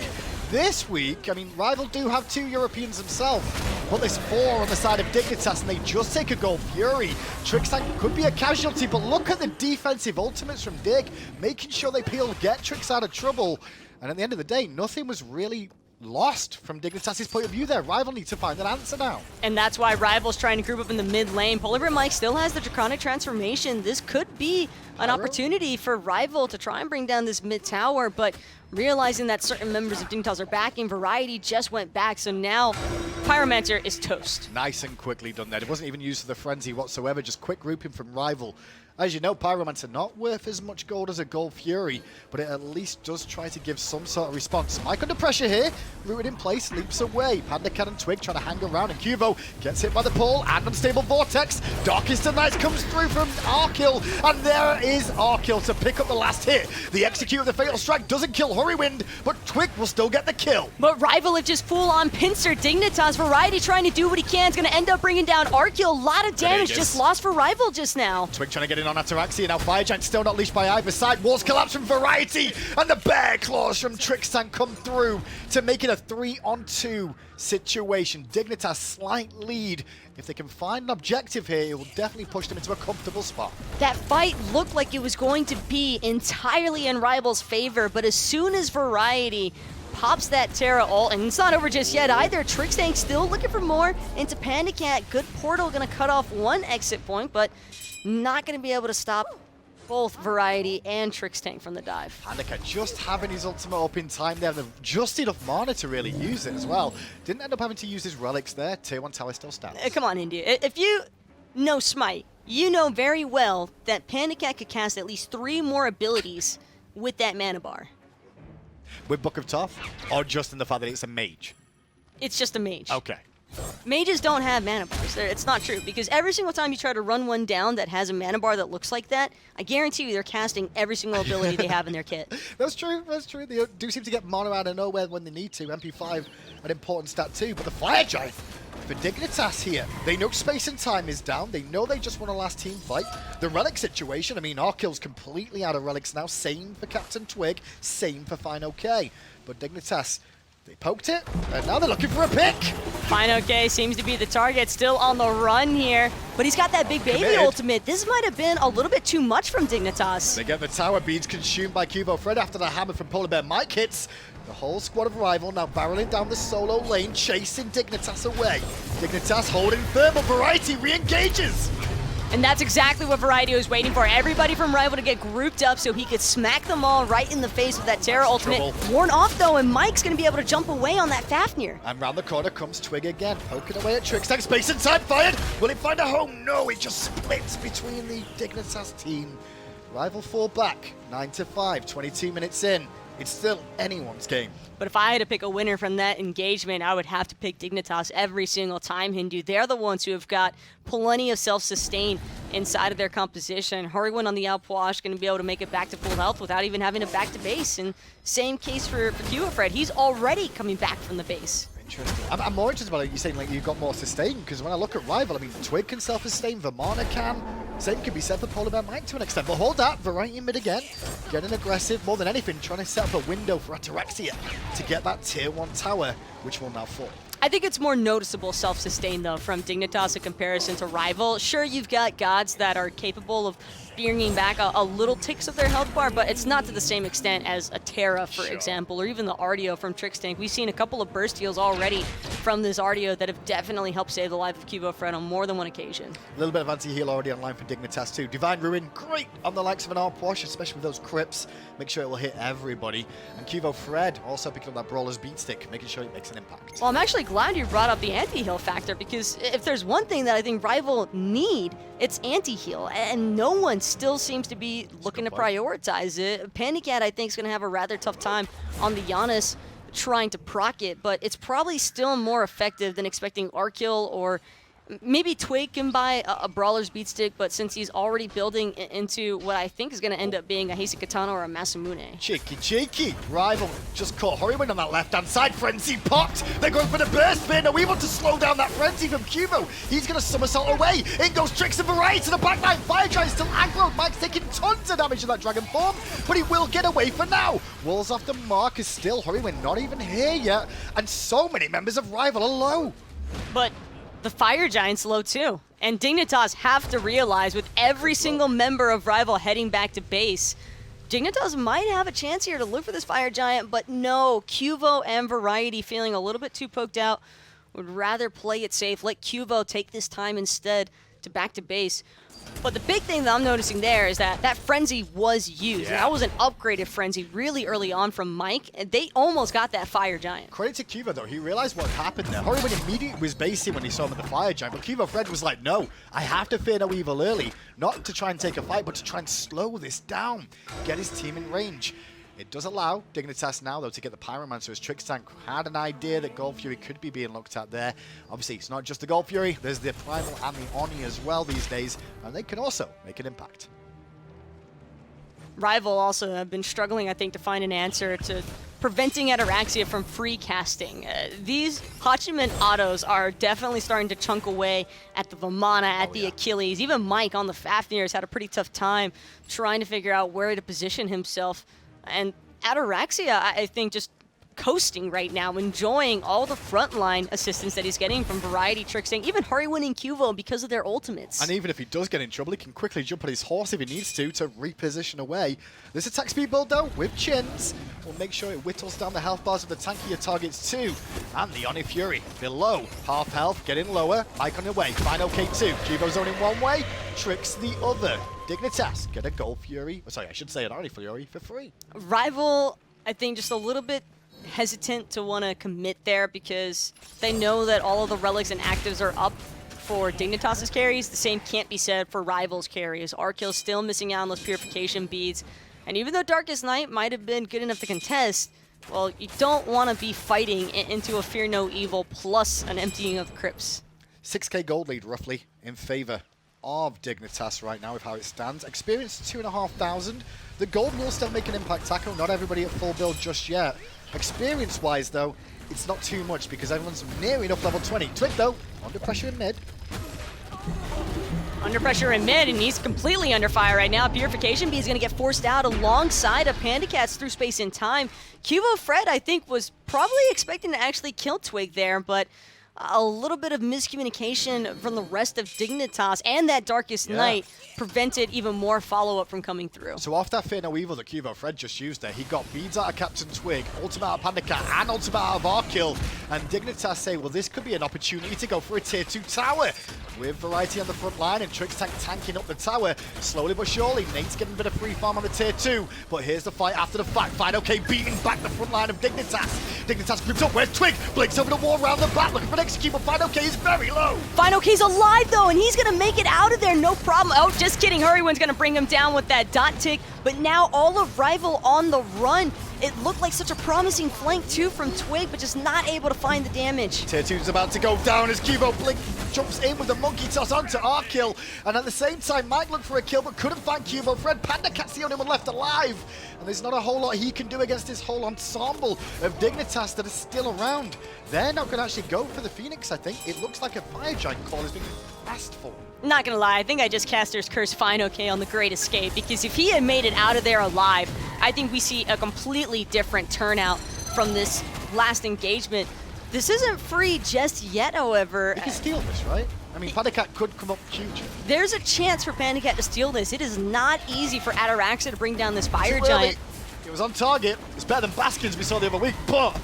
Speaker 6: This week, I mean, Rival do have 2 Europeans themselves, but there's 4 on the side of Dignitas, and they just take a Gold Fury. Trixtank could be a casualty, but look at the defensive ultimates from Dig, making sure they get Trix out of trouble. And at the end of the day, nothing was really lost from Dignitas' point of view there. Rival needs to find an answer now.
Speaker 7: And that's why Rival's trying to group up in the mid lane. PolarBearMike still has the Draconic Transformation. This could be an opportunity for Rival to try and bring down this mid tower, but realizing that certain members of Dignitas are backing, Variety just went back, so now Pyromancer is toast.
Speaker 6: Nice and quickly done there. It wasn't even used for the frenzy whatsoever, just quick grouping from Rival. As you know, Pyromancer not worth as much gold as a Gold Fury, but it at least does try to give some sort of response. Mike under pressure here, rooted in place, leaps away. PandaCat and Twig trying to hang around, and Qvo gets hit by the pole and Unstable Vortex. Darkest of Nights comes through from Arkkyl, and there is Arkkyl to pick up the last hit. The execute of the Fatal Strike doesn't kill Hurriwind, but Twig will still get the kill.
Speaker 7: But Rival have just full-on pincer Dignitas. Variety trying to do what he can. Is going to end up bringing down Arkkyl. A lot of damage just lost for Rival just now.
Speaker 6: Twig trying to get in on Ataraxia. Now Fire Giant still not leashed by either side. Walls collapse from Variety, and the Bear Claws from Trixtank come through to make it a 3-on-2 situation. Dignitas slight lead. If they can find an objective here, it will definitely push them into a comfortable spot.
Speaker 7: That fight looked like it was going to be entirely in Rival's favor, but as soon as Variety pops that Terra ult, and it's not over just yet either. Trixtank still looking for more into PandaCat. Good portal, going to cut off one exit point, but not going to be able to stop both Variety and Trixtank from the dive.
Speaker 6: PandaCat just having his ultimate up in time there. They've just enough mana to really use it as well. Didn't end up having to use his relics there. Tier 1 tower still stands.
Speaker 7: Come on, India. If you know Smite, you know very well that PandaCat could cast at least 3 more abilities with that mana bar.
Speaker 6: with Book of Thoth, or just in the fact that it's a mage?
Speaker 7: It's just a mage.
Speaker 6: Okay.
Speaker 7: Mages don't have mana bars. It's not true, because every single time you try to run one down that has a mana bar that looks like that, I guarantee you they're casting every single ability they have in their kit.
Speaker 6: That's true, that's true. They do seem to get mana out of nowhere when they need to. MP5, an important stat too, but the Fire Giant for Dignitas here. They know space and time is down. They know they just won a last team fight. The relic situation, I mean, Arkkyl's completely out of relics now. Same for CaptainTwig, same for Fineokay. But Dignitas, they poked it, and now they're looking for a pick.
Speaker 7: Fineokay seems to be the target, still on the run here, but he's got that big baby
Speaker 6: Committed.
Speaker 7: ultimate. This might have been a little bit too much from Dignitas.
Speaker 6: They get the tower beads consumed by QvoFred after the hammer from PolarBearMike hits. The whole squad of Rival now barreling down the solo lane, chasing Dignitas away. Dignitas holding firm, but Variety re-engages.
Speaker 7: And that's exactly what Variety was waiting for. Everybody from Rival to get grouped up so he could smack them all right in the face with that Terra ultimate.
Speaker 6: Trouble.
Speaker 7: Worn off though, and Mike's going to be able to jump away on that Fafnir.
Speaker 6: And round the corner comes Twig again, poking away at Trixtank. Space and time fired. Will it find a home? No, it just splits between the Dignitas team. Rival fall back, 9-5, 22 minutes in. It's still anyone's game.
Speaker 7: But if I had to pick a winner from that engagement, I would have to pick Dignitas every single time, Hindu. They're the ones who have got plenty of self-sustain inside of their composition. Hurriwind on the outwash going to be able to make it back to full health without even having to back to base. And same case for QvoFred. He's already coming back from the base.
Speaker 6: Interesting. I'm more interested about it. You're saying like you've got more sustain, because when I look at Rival, I mean, Twig can self-sustain, Vamana can. Same can be said for PolarBearMike to an extent. But hold that, Variety mid again. Getting aggressive, more than anything, trying to set up a window for Ataraxia to get that tier 1 tower, which will now fall.
Speaker 7: I think it's more noticeable self-sustain, though, from Dignitas in comparison to Rival. Sure, you've got gods that are capable of bringing back a little ticks of their health bar, but it's not to the same extent as a Terra, for example, or even the Artio from Trixtank. We've seen a couple of burst heals already from this Artio that have definitely helped save the life of QvoFred on more than one occasion.
Speaker 6: A little bit of anti-heal already online for Dignitas too. Divine Ruin, great on the likes of an Outwash, especially with those crypts. Make sure it will hit everybody. And QvoFred also picking up that Brawler's Beatstick, making sure it makes an impact.
Speaker 7: Well, I'm actually glad you brought up the anti-heal factor, because if there's one thing that I think Rival need, it's anti-heal, and no one still seems to be looking to prioritize it. PandaCat, I think, is going to have a rather tough time on the Janus trying to proc it, but it's probably still more effective than expecting Arkkyl, or maybe Twig can buy a Brawler's Beatstick, but since he's already building into what I think is going to end up being a Heisei Katana or a Masamune.
Speaker 6: Cheeky. Rival just caught Hurriwind on that left-hand side. Frenzy popped. They're going for the burst spin. Now we want to slow down that Frenzy from Cubo. He's going to somersault away. In goes Trix and Variety to the backline. Fire Giant still aggro. Mike's taking tons of damage in that Dragon Form, but he will get away for now. Walls off the mark is still Hurriwind not even here yet, and so many members of Rival are low.
Speaker 7: But the Fire Giant's low too. And Dignitas have to realize, with every single member of Rival heading back to base, Dignitas might have a chance here to look for this Fire Giant, but no, Cuvo and Variety, feeling a little bit too poked out, would rather play it safe, let Cuvo take this time instead to back to base. But the big thing that I'm noticing there is that that Frenzy was used. And that was an upgraded Frenzy really early on from Mike, and they almost got that Fire Giant.
Speaker 6: Credit to Cuvo though, he realized what happened there. Hurriwind immediately was basing when he saw him at the Fire Giant, but QvoFred was like, no, I have to fear no evil early, not to try and take a fight, but to try and slow this down, get his team in range. It does allow Dignitas now, though, to get the Pyromancer, as Trixtank had an idea that Gold Fury could be being looked at there. Obviously, it's not just the Gold Fury, there's the Primal and the Oni as well these days, and they can also make an impact.
Speaker 7: Rival also have been struggling, I think, to find an answer to preventing Ataraxia from free casting. These Hachiman autos are definitely starting to chunk away at the Vamana, at the Achilles. Even Mike on the Fafnir has had a pretty tough time trying to figure out where to position himself. And Ataraxia, I think, just coasting right now, enjoying all the frontline assistance that he's getting from Variety, Trixtank, even Hurriwind and Cuvo because of their ultimates.
Speaker 6: And even if he does get in trouble, he can quickly jump on his horse if he needs to reposition away. This attack speed build, though, with chins, will make sure it whittles down the health bars of the tankier targets too. And the Oni Fury below, half health, getting lower. Mike on the way, Fineokay 2. Cubo's only one way, Trix the other. Dignitas get a Gold Fury, sorry, I should say an Oni Fury for free.
Speaker 7: Rival, I think, just a little bit hesitant to want to commit there because they know that all of the relics and actives are up for Dignitas' carries. The same can't be said for Rival's carries. Arkkyl still missing out on those purification beads. And even though Darkest Night might have been good enough to contest, well, you don't want to be fighting into a Fear No Evil plus an emptying of the crypts.
Speaker 6: 6k gold lead, roughly, in favor of Dignitas right now with how it stands. Experience 2,500. The gold will still make an impact tackle. Not everybody at full build just yet. Experience-wise, though, it's not too much because everyone's near enough level 20. Twig, though, under pressure in mid.
Speaker 7: Under pressure in mid, and he's completely under fire right now. Purification B is going to get forced out alongside of PandaCats through space and time. QvoFred, I think, was probably expecting to actually kill Twig there, but a little bit of miscommunication from the rest of Dignitas and that Darkest Night prevented even more follow-up from coming through.
Speaker 6: So off that Fear No Evil that QvoFred just used there, he got beads out of CaptainTwig, ultimate out of PandaCat, and ultimate out of Arkkyl. And Dignitas say, well, this could be an opportunity to go for a tier 2 tower. With Variety on the front line and Trixtank tanking up the tower. Slowly but surely, Nate's getting a bit of free farm on the tier 2. But here's the fight after the fact. Fineokay beating back the front line of Dignitas. Dignitas grips up. Where's Twig? Blinks over the wall around the back, looking for an execute, but Fineokay is very low.
Speaker 7: Fineokay's alive, though, and he's going to make it out of there, no problem. Oh, just kidding. Hurriwind's going to bring him down with that dot tick. But now all of Rival on the run. It looked like such a promising flank, too, from Twig, but just not able to find the damage.
Speaker 6: Tier 2's about to go down as Qvo Blink jumps in with the monkey toss onto Arkkyl. And at the same time, Mike looked for a kill, but couldn't find QvoFred. PandaCat's the only one left alive. And there's not a whole lot he can do against this whole ensemble of Dignitas that are still around. They're not going to actually go for the Phoenix, I think. It looks like a Fire Giant call is being asked for.
Speaker 7: Not gonna lie, I think I just Caster's Curse Fineokay on the Great Escape, because if he had made it out of there alive, I think we see a completely different turnout from this last engagement. This isn't free just yet, however.
Speaker 6: He can steal this, right? I mean, PandaCat could come up huge.
Speaker 7: There's a chance for PandaCat to steal this. It is not easy for Ataraxia to bring down this Fire Giant.
Speaker 6: It was on target. It's better than Baskins we saw the other week, but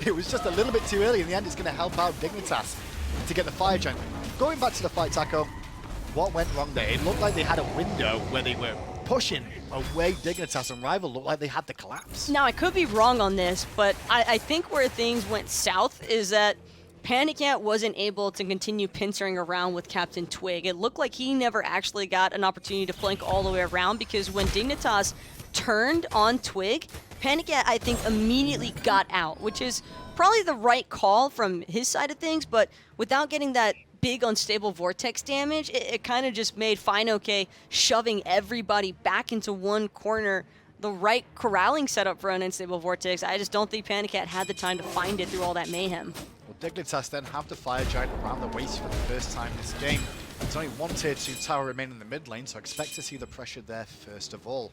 Speaker 6: it was just a little bit too early. In the end, it's going to help out Dignitas to get the Fire Giant. Going back to the fight, Taco, what went wrong there? It looked like they had a window where they were pushing away Dignitas, and Rival looked like they had the collapse.
Speaker 7: Now, I could be wrong on this, but I think where things went south is that PandaCat wasn't able to continue pincering around with CaptainTwig. It looked like he never actually got an opportunity to flank all the way around, because when Dignitas turned on Twig, PandaCat, I think, immediately got out, which is probably the right call from his side of things, but without getting that big unstable vortex damage, it kind of just made Fineokay shoving everybody back into one corner. The right corralling setup for an unstable vortex. I just don't think PandaCat had the time to find it through all that mayhem.
Speaker 6: Well, Dignitas then have the Fire Giant around the waist for the first time this game. There's only one tier 2 tower remaining in the mid lane, so expect to see the pressure there first of all.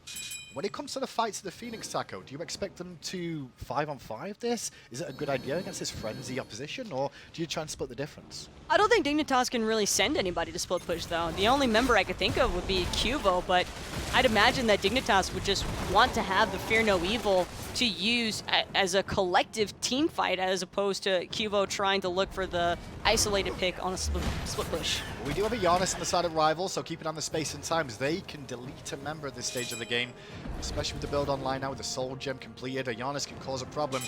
Speaker 6: When it comes to the fights of the Phoenix, Taco, do you expect them to 5-on-5 this? Is it a good idea against this frenzy opposition, or do you try and split the difference?
Speaker 7: I don't think Dignitas can really send anybody to split push, though. The only member I could think of would be Qvo, but I'd imagine that Dignitas would just want to have the Fear No Evil to use as a collective team fight, as opposed to Qvo trying to look for the isolated pick on a split push.
Speaker 6: Well, we do have a Janus on the side of Rival, so keep it on the space and times. They can delete a member at this stage of the game, especially with the build online now with the Soul Gem completed. A Janus can cause a problem.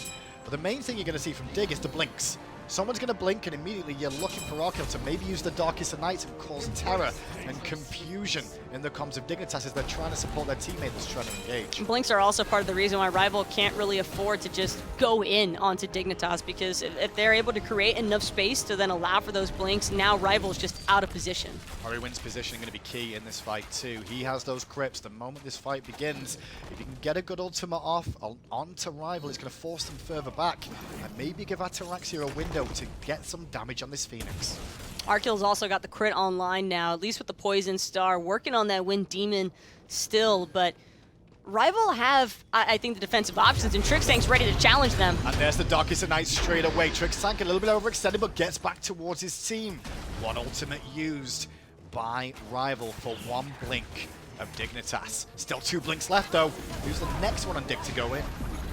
Speaker 6: But the main thing you're going to see from Dig is the blinks. Someone's going to blink, and immediately you're looking for Arkkyl to maybe use the Darkest of Nights and cause terror and confusion in the comms of Dignitas as they're trying to support their teammate that's trying to engage.
Speaker 7: Blinks are also part of the reason why Rival can't really afford to just go in onto Dignitas, because if they're able to create enough space to then allow for those blinks, now Rival's just out of position.
Speaker 6: Hurriwind's positioning going to be key in this fight too. He has those crypts. The moment this fight begins, if he can get a good ultimate off onto Rival, it's going to force them further back and maybe give Ataraxia a window to get some damage on this Phoenix.
Speaker 7: Arkyl's also got the crit online now, at least with the Poison Star, working on that Wind Demon still, but Rival have, I think, the defensive options, and Trixtank's ready to challenge them.
Speaker 6: And there's the Darkest of Night straight away. Trixtank a little bit overextended, but gets back towards his team. One ultimate used by Rival for one blink of Dignitas. Still 2 blinks left, though. Who's the next one on Dig to go in?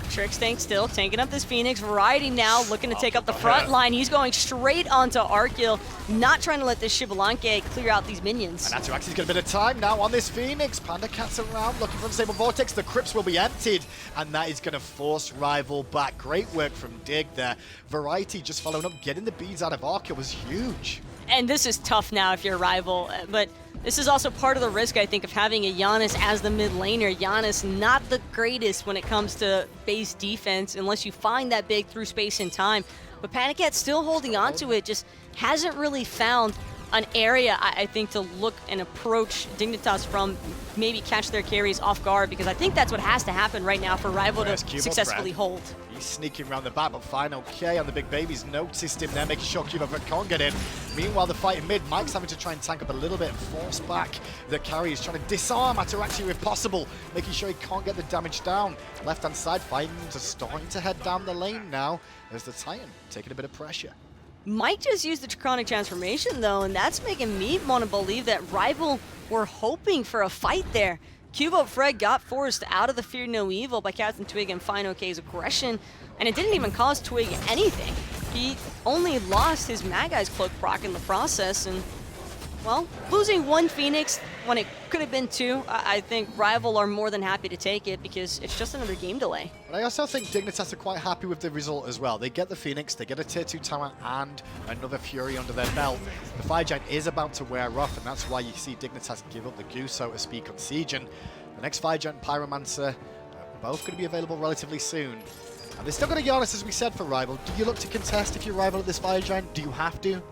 Speaker 7: Trixtank still tanking up this Phoenix. Variety now looking to take up the front line. He's going straight onto Arkkyl, not trying to let this Xbalanque clear out these minions.
Speaker 6: And Ataraxia's got a bit of time now on this Phoenix. PandaCat's around looking for the Unstable Vortex. The crypts will be emptied, and that is going to force Rival back. Great work from Dig there. Variety just following up, getting the beads out of Arkkyl was huge.
Speaker 7: And this is tough now if you're a Rival, but This is also part of the risk, I think, of having a Janus as the mid laner. Janus not the greatest when it comes to base defense unless you find that big through space and time. But PandaCat still holding on to it, just hasn't really found an area, I think, to look and approach Dignitas from, maybe catch their carries off guard, because I think that's what has to happen right now for Rival to successfully hold.
Speaker 6: He's sneaking around the back, but Fineokay on the big babies noticed him there, making sure QvoFred can't get in. Meanwhile, the fight in mid, Mike's having to try and tank up a little bit and force back the carry. He's trying to disarm Ataraxia if possible, making sure he can't get the damage down. Left-hand side, Fightings are starting to head down the lane now as the Titan taking a bit of pressure.
Speaker 7: Might just use the Draconic Transformation, though, and that's making me want to believe that Rival were hoping for a fight there. QvoFred got forced out of the Fear No Evil by CaptainTwig and Fineokay's aggression, and it didn't even cost Twig anything. He only lost his Mad Guy's Cloak proc in the process, and, well, losing one Phoenix when it could have been two, I think Rival are more than happy to take it because it's just another game delay.
Speaker 6: But I also think Dignitas are quite happy with the result as well. They get the Phoenix, they get a tier 2 tower and another Fury under their belt. The Fire Giant is about to wear off, and that's why you see Dignitas give up the goose, so to speak, on Siege. And the next Fire Giant and Pyromancer are both going to be available relatively soon. And they're still got a Janus, as we said, for Rival. Do you look to contest if you're Rival at this Fire Giant? Do you have to?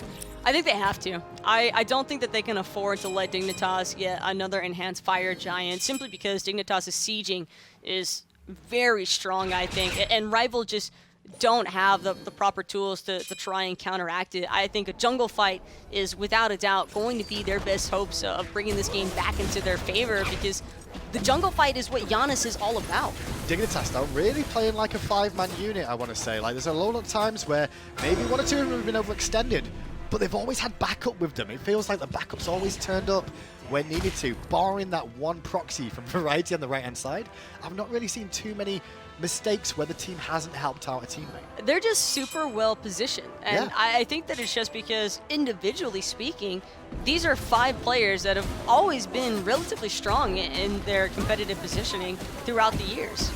Speaker 7: I think they have to. I don't think that they can afford to let Dignitas get another enhanced Fire Giant, simply because Dignitas' sieging is very strong, I think, and Rival just don't have the proper tools to try and counteract it. I think a jungle fight is without a doubt going to be their best hopes of bringing this game back into their favor, because the jungle fight is what Janus is all about.
Speaker 6: Dignitas, though, really playing like a 5-man unit, I want to say. Like, there's a lot of times where maybe one or two of them have been overextended, but they've always had backup with them. It feels like the backup's always turned up when needed to, barring that one proxy from Variety on the right-hand side. I've not really seen too many mistakes where the team hasn't helped out a teammate.
Speaker 7: They're just super well positioned, and
Speaker 6: Yeah.
Speaker 7: I think that it's just because, individually speaking, these are 5 players that have always been relatively strong in their competitive positioning throughout the years.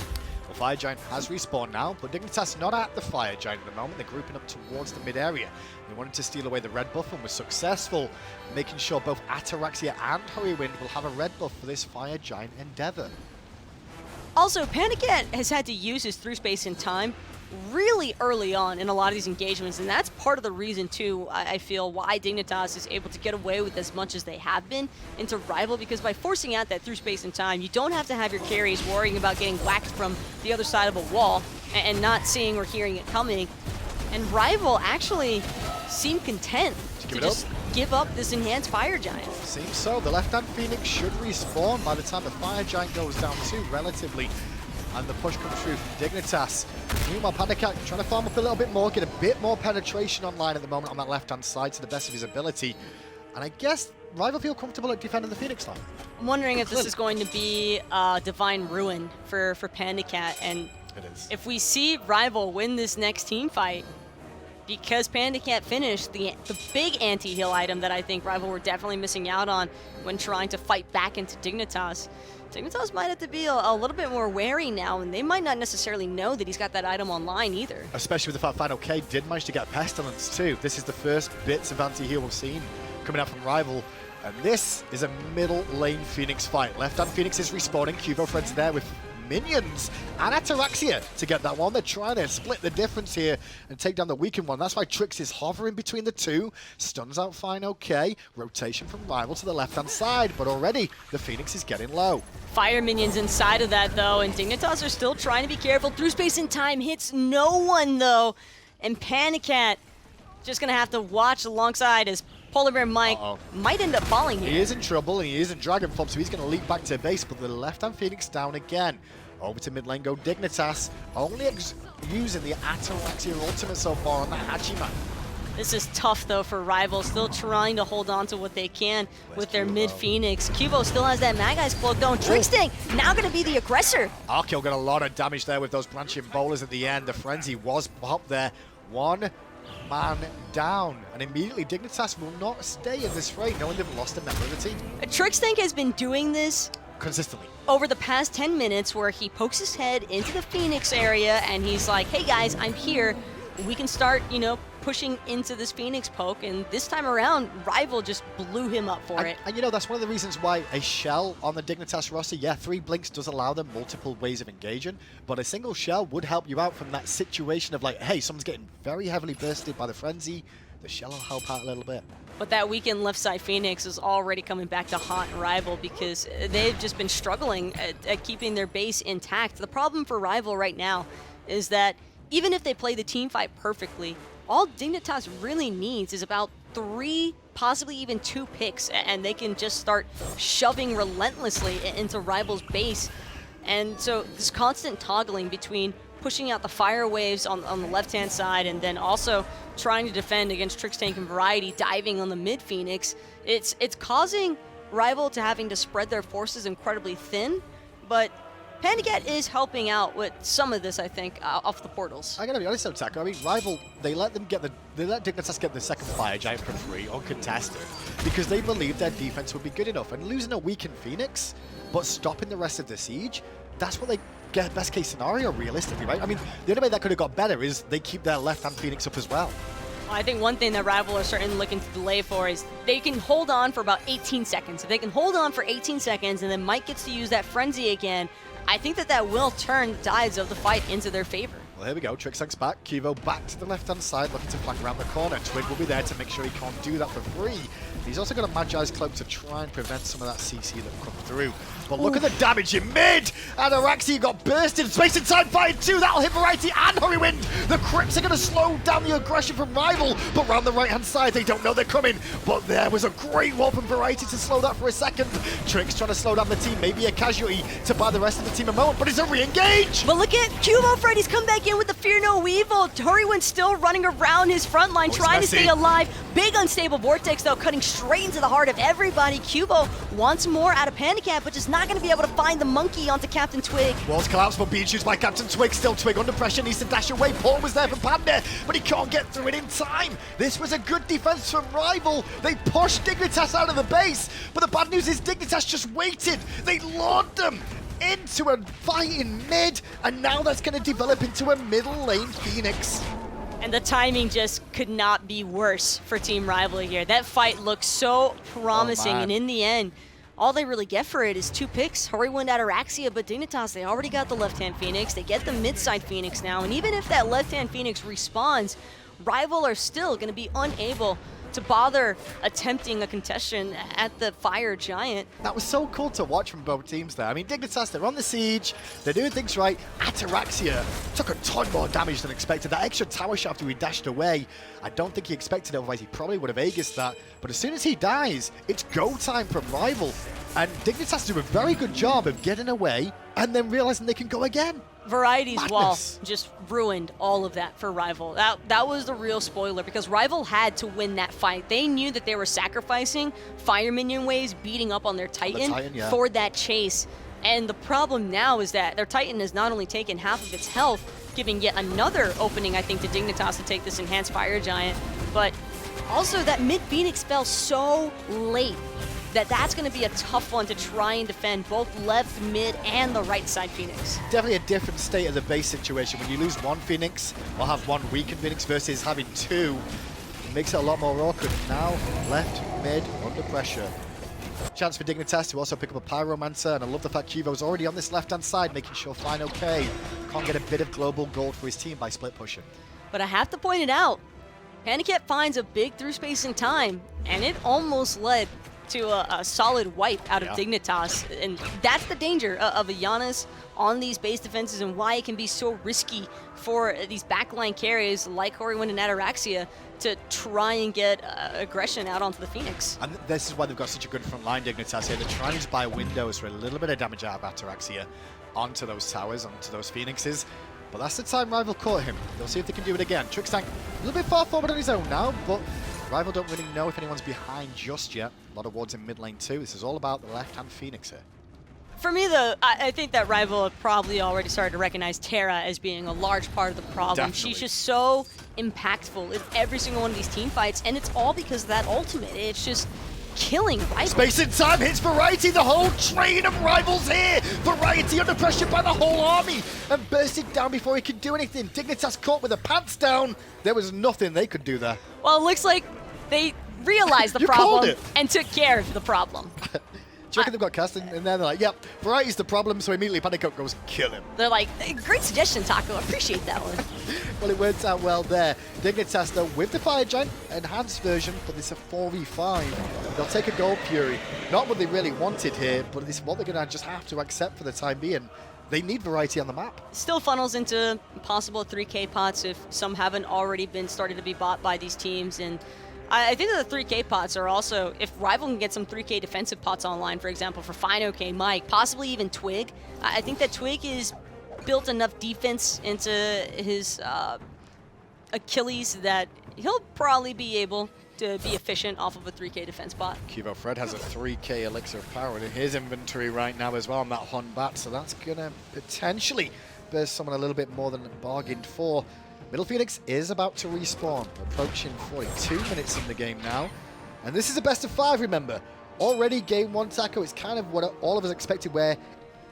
Speaker 6: The Fire Giant has respawned now, but Dignitas not at the Fire Giant at the moment. They're grouping up towards the mid area. They wanted to steal away the red buff and was successful, making sure both Ataraxia and Hurriwind will have a red buff for this Fire Giant endeavor.
Speaker 7: Also, PandaCat has had to use his through space and time really early on in a lot of these engagements, and that's part of the reason, too, I feel, why Dignitas is able to get away with as much as they have been into Rival, because by forcing out that through space and time, you don't have to have your carries worrying about getting whacked from the other side of a wall and not seeing or hearing it coming. And Rival actually seemed content to just give up this enhanced Fire Giant.
Speaker 6: Seems so. The left-hand Phoenix should respawn by the time the Fire Giant goes down too, relatively. And the push comes through from Dignitas. Meanwhile, PandaCat trying to farm up a little bit more, get a bit more penetration online at the moment on that left-hand side to the best of his ability. And I guess Rival feel comfortable at defending the Phoenix line.
Speaker 7: I'm wondering if this is going to be Divine Ruin for PandaCat, and
Speaker 6: It is.
Speaker 7: if we see Rival win this next team fight, because PandaCat finished the big anti-heal item that I think Rival were definitely missing out on when trying to fight back into Dignitas. Dignitas might have to be a little bit more wary now, and they might not necessarily know that he's got that item online either.
Speaker 6: Especially with the fact Fineokay did manage to get Pestilence too. This is the first bits of anti-heal we've seen coming out from Rival. And this is a middle lane Phoenix fight. Left-hand Phoenix is respawning. QvoFred's there with minions and Ataraxia to get that one. They're trying to split the difference here and take down the weakened one. That's why Trix is hovering between the two. Stuns out Fineokay. Rotation from Rival to the left-hand side, but already the Phoenix is getting low.
Speaker 7: Fire minions inside of that, though, and Dignitas are still trying to be careful. Through space and time hits no one, though. And PandaCat just going to have to watch alongside as PolarBearMike might end up falling here.
Speaker 6: He is in trouble, and he is in Dragon Form, so he's going to leap back to base, but the left-hand Phoenix down again. Over to mid lane go Dignitas, only using the Ataraxia ultimate so far on the Hachiman.
Speaker 7: This is tough, though, for Rival, still trying to hold on to what they can with their mid-Phoenix. Quvo still has that Mad Guy's Cloak, though, and Trixtank now going to be the aggressor.
Speaker 6: Arkkyl got a lot of damage there with those branching bowlers at the end. The Frenzy was popped there. One man down, and immediately Dignitas will not stay in this fray, knowing they've lost a member of the team.
Speaker 7: Trixtank has been doing this
Speaker 6: Consistently.
Speaker 7: over the past 10 minutes, where he pokes his head into the Phoenix area and he's like, hey guys, I'm here. we can start, pushing into this Phoenix poke, and this time around, Rival just blew him up for it.
Speaker 6: And that's one of the reasons why a shell on the Dignitas roster, 3 blinks does allow them multiple ways of engaging, but a single shell would help you out from that situation of like, hey, someone's getting very heavily bursted by the frenzy. The shell will help out a little bit.
Speaker 7: But that weakened left side Phoenix is already coming back to haunt Rival because they've just been struggling at keeping their base intact. The problem for Rival right now is that even if they play the team fight perfectly, all Dignitas really needs is about 3, possibly even 2 picks, and they can just start shoving relentlessly into Rival's base. And so this constant toggling between pushing out the fire waves on the left-hand side and then also trying to defend against Trixtank and Variety, diving on the mid Phoenix, it's causing Rival to having to spread their forces incredibly thin, but PandaCat is helping out with some of this, I think, off the portals.
Speaker 6: I gotta be honest though, Taco. I mean, Rival, they let Dignitas get the second fire giant for free, uncontested, because they believed their defense would be good enough. And losing a weakened Phoenix, but stopping the rest of the siege, that's what they get best case scenario, realistically, right? I mean, the only way that could have got better is they keep their left-hand Phoenix up as well.
Speaker 7: I think one thing that Rival are certainly looking to delay for is they can hold on for about 18 seconds. If they can hold on for 18 seconds and then Mike gets to use that frenzy again, I think that will turn the tides of the fight into their favor.
Speaker 6: Well, here we go. Trixtank's back. Qvo back to the left-hand side, looking to flank around the corner. Twig will be there to make sure he can't do that for free. He's also got a Magi's Cloak to try and prevent some of that CC that will come through. But look at the damage in mid! Ataraxia got bursted. Space and Time fired too. That'll hit Variety and Hurriwind. The Crips are going to slow down the aggression from Rival. But round the right-hand side, they don't know they're coming. But there was a great wall from Variety to slow that for a second. Trix trying to slow down the team. Maybe a casualty to buy the rest of the team a moment. But it's a re-engage!
Speaker 7: But look at QvoFred. He's come back in with the Fear No Evil. Hurriwind still running around his front line, trying to stay alive. Big unstable Vortex, though, cutting straight into the heart of everybody. Qvo wants more out of PandaCat, but just not going to be able to find the monkey onto CaptainTwig.
Speaker 6: Walls collapse, but being used by CaptainTwig. Still Twig under pressure, needs to dash away. Paul was there for Panda, but he can't get through it in time. This was a good defense from Rival. They pushed Dignitas out of the base, but the bad news is Dignitas just waited. They lured them into a fight in mid, and now that's going to develop into a middle lane Phoenix.
Speaker 7: And the timing just could not be worse for Team Rival here. That fight looked so promising, and in the end, all they really get for it is 2 picks, Hurriwind, Ataraxia, but Dignitas, they already got the left-hand Phoenix. They get the mid-side Phoenix now, and even if that left-hand Phoenix respawns, Rival are still going to be unable to bother attempting a contestation at the Fire Giant.
Speaker 6: That was so cool to watch from both teams there. I mean, Dignitas, they're on the siege, they're doing things right. Ataraxia took a ton more damage than expected. That extra tower shot after he dashed away, I don't think he expected it, otherwise he probably would have Aegis that. But as soon as he dies, it's go time from Rival. And Dignitas do a very good job of getting away and then realizing they can go again.
Speaker 7: Variety's wall just ruined all of that for Rival. That was the real spoiler, because Rival had to win that fight. They knew that they were sacrificing Fire Minion waves, beating up on their Titan, for that chase. And the problem now is that their Titan has not only taken half of its health, giving yet another opening, I think, to Dignitas to take this enhanced Fire Giant, but also that mid-Phoenix fell so late that's going to be a tough one to try and defend both left, mid, and the right side Phoenix.
Speaker 6: Definitely a different state of the base situation. When you lose one Phoenix or have one weakened Phoenix versus having 2, it makes it a lot more awkward. Now, left, mid, under pressure. Chance for Dignitas to also pick up a Pyromancer, and I love the fact Qvo's already on this left-hand side, making sure Fineokay can't get a bit of global gold for his team by split pushing.
Speaker 7: But I have to point it out, PandaCat finds a big through space in time, and it almost led to a solid wipe out of Dignitas, and that's the danger of a Janus on these base defenses and why it can be so risky for these backline carries like Hurriwind and Ataraxia to try and get aggression out onto the Phoenix.
Speaker 6: And this is why they've got such a good front line, Dignitas here. They're trying to buy windows for a little bit of damage out of Ataraxia onto those towers, onto those Phoenixes. But that's the time Rival caught him. They'll see if they can do it again. Trixtank a little bit far forward on his own now, but Rival don't really know if anyone's behind just yet. A lot of wards in mid lane too. This is all about the left-hand Phoenix here.
Speaker 7: For me, though, I think that Rival have probably already started to recognize Terra as being a large part of the problem.
Speaker 6: Definitely.
Speaker 7: She's just so impactful in every single one of these team fights, and it's all because of that ultimate. It's just, killing Rival.
Speaker 6: Space and time hits Variety. The whole train of rivals here. Variety under pressure by the whole army and bursted down before he could do anything. Dignitas caught with the pants down. There was nothing they could do there.
Speaker 7: Well, it looks like they realized the
Speaker 6: You called
Speaker 7: problem
Speaker 6: it.
Speaker 7: and took care of the problem.
Speaker 6: Do you reckon they've got cast in there? They're like, yep, Variety's the problem, so immediately PandaCat goes, kill him.
Speaker 7: They're like, great suggestion, Taco. Appreciate that one.
Speaker 6: Well, it worked out well there. Dignitas, though, with the Fire Giant enhanced version, but it's a 4v5. They'll take a Gold Fury. Not what they really wanted here, but it's what they're going to just have to accept for the time being. They need Variety on the map.
Speaker 7: Still funnels into possible 3K pots if some haven't already been started to be bought by these teams. And I think that the 3K pots are also, if Rival can get some 3K defensive pots online, for example, for Fineokay, Mike, possibly even Twig. I think that Twig is built enough defense into his Achilles that he'll probably be able to be efficient off of a 3K defense bot.
Speaker 6: QvoFred has a 3K Elixir of Power in his inventory right now as well on that Hon Bat, so that's going to potentially burst someone a little bit more than bargained for. Middle Phoenix is about to respawn, approaching 42 minutes in the game now. And this is a best of 5, remember. Already game 1 Taco is kind of what all of us expected, where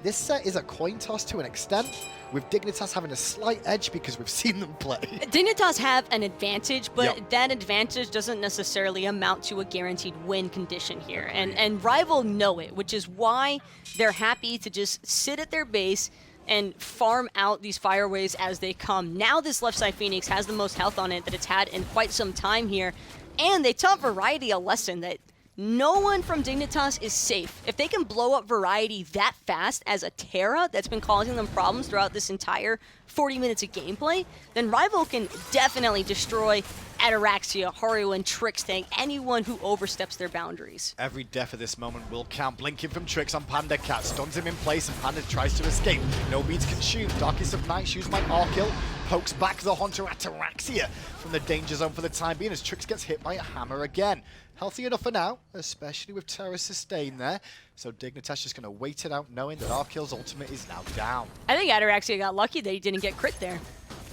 Speaker 6: this set is a coin toss to an extent, with Dignitas having a slight edge because we've seen them play.
Speaker 7: Dignitas have an advantage, but
Speaker 6: Yep.
Speaker 7: that advantage doesn't necessarily amount to a guaranteed win condition here. And Rival know it, which is why they're happy to just sit at their base and farm out these fireways as they come. Now this left side Phoenix has the most health on it that it's had in quite some time here. And they taught Variety a lesson that no one from Dignitas is safe. If they can blow up Variety that fast as a Terra that's been causing them problems throughout this entire 40 minutes of gameplay, then Rival can definitely destroy Ataraxia, Hurriwind, Trixtank, anyone who oversteps their boundaries.
Speaker 6: Every death at this moment will count. Blinking from Trix on PandaCat, stuns him in place and Panda tries to escape. No beats consumed. Darkest of Night used by Arkkyl. Pokes back the Hunter Ataraxia from the danger zone for the time being as Trix gets hit by a hammer again. Healthy enough for now, especially with Terra sustained there. So Dignitas just going to wait it out knowing that Arkyl's ultimate is now down.
Speaker 7: I think Ataraxia got lucky that he didn't get crit there,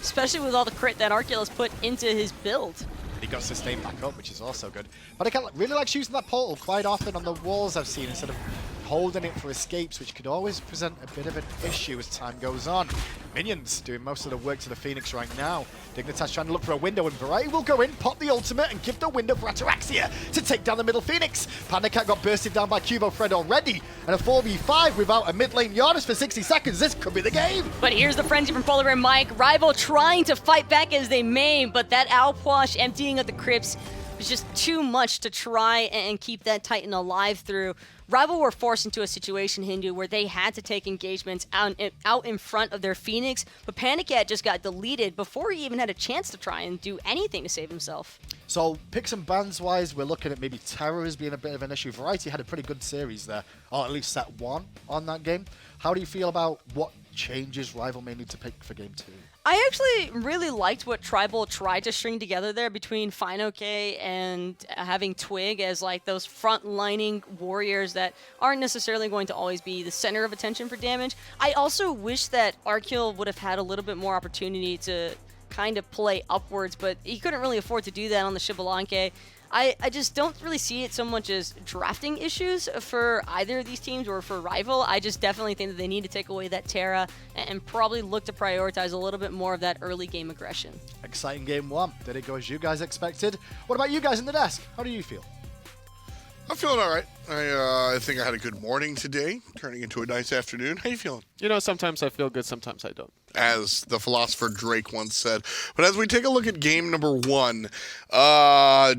Speaker 7: especially with all the crit that Arkkyl has put into his build.
Speaker 6: He got sustained back up, which is also good. But I really like using that portal quite often on the walls I've seen instead of holding it for escapes, which could always present a bit of an issue as time goes on. Minions doing most of the work to the Phoenix right now. Dignitas trying to look for a window, and Variety will go in, pop the ultimate, and give the window for Ataraxia to take down the middle Phoenix. PandaCat got bursted down by QvoFred already, and a 4v5 without a mid lane Janus for 60 seconds. This could be the game.
Speaker 7: But here's the frenzy from PolarBearMike. Rival trying to fight back as they may, but that Outwash emptying of the crypts was just too much to try and keep that Titan alive through. Rival were forced into a situation, Hindu, where they had to take engagements out in front of their Phoenix, but PandaCat just got deleted before he even had a chance to try and do anything to save himself.
Speaker 6: So picks and bans wise, we're looking at maybe Terra as being a bit of an issue. Variety had a pretty good series there, or at least set 1 on that game. How do you feel about what changes Rival may need to pick for game 2?
Speaker 7: I actually really liked what Tribal tried to string together there between Fineokay and having Twig as like those front-lining warriors that aren't necessarily going to always be the center of attention for damage. I also wish that Arkkyl would have had a little bit more opportunity to kind of play upwards, but he couldn't really afford to do that on the Xbalanque. I just don't really see it so much as drafting issues for either of these teams or for Rival. I just definitely think that they need to take away that Terra and probably look to prioritize a little bit more of that early game aggression.
Speaker 6: Exciting game 1. Did it go as you guys expected? What about you guys in the desk? How do you feel?
Speaker 1: I'm feeling all right. I think I had a good morning today, turning into a nice afternoon. How you feeling?
Speaker 2: You know, sometimes I feel good, sometimes I don't.
Speaker 1: As the philosopher Drake once said. But as we take a look at game number 1, I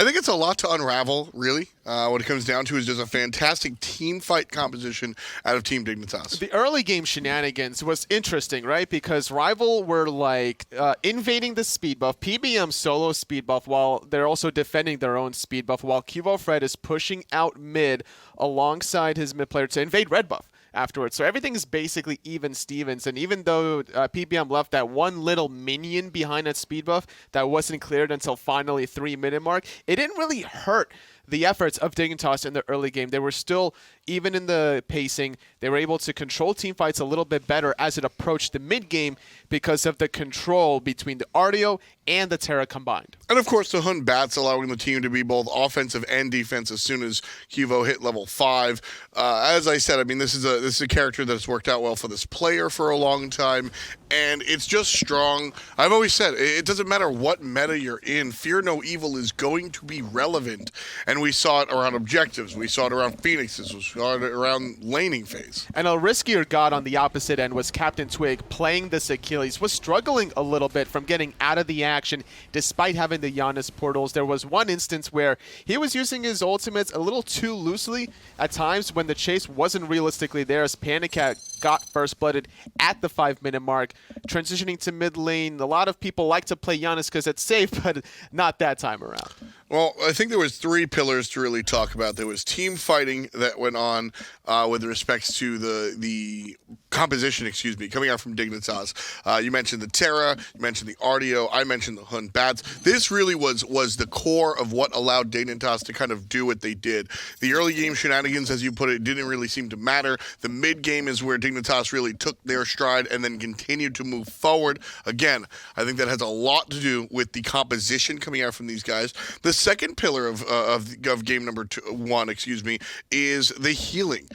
Speaker 1: think it's a lot to unravel, really. What it comes down to is just a fantastic team fight composition out of Team Dignitas.
Speaker 2: The early game shenanigans was interesting, right? Because Rival were like invading the speed buff, PBM solo speed buff, while they're also defending their own speed buff, while QvoFred is pushing out mid alongside his mid player to invade red buff afterwards. So everything is basically even Stevens. And even though PBM left that one little minion behind that speed buff that wasn't cleared until finally 3-minute mark, it didn't really hurt the efforts of Dignitas in the early game. They were still, even in the pacing, they were able to control team fights a little bit better as it approached the mid game because of the control between the Artio and the Terra combined.
Speaker 1: And of course, the Hun Batz allowing the team to be both offensive and defense as soon as Qvo hit level 5. As I said, I mean, this is a character that's worked out well for this player for a long time, and it's just strong. I've always said, it doesn't matter what meta you're in, Fear No Evil is going to be relevant. And we saw it around objectives, we saw it around Phoenixes, we saw it around laning phase.
Speaker 2: And a riskier god on the opposite end was CaptainTwig playing this Achilles, was struggling a little bit from getting out of the action despite having the Janus portals. There was one instance where he was using his ultimates a little too loosely at times when the chase wasn't realistically there, as PandaCat got first blooded at the 5-minute mark. Transitioning to mid lane, a lot of people like to play Janus because it's safe, but not that time around.
Speaker 1: Well, I think there was 3 pillars to really talk about. There was team fighting that went on with respects to the composition, coming out from Dignitas. You mentioned the Terra, you mentioned the Artio, I mentioned the Hun Batz. This really was the core of what allowed Dignitas to kind of do what they did. The early game shenanigans, as you put it, didn't really seem to matter. The mid game is where Dignitas really took their stride and then continued to move forward. Again, I think that has a lot to do with the composition coming out from these guys. The second pillar of game number 1, is the healing.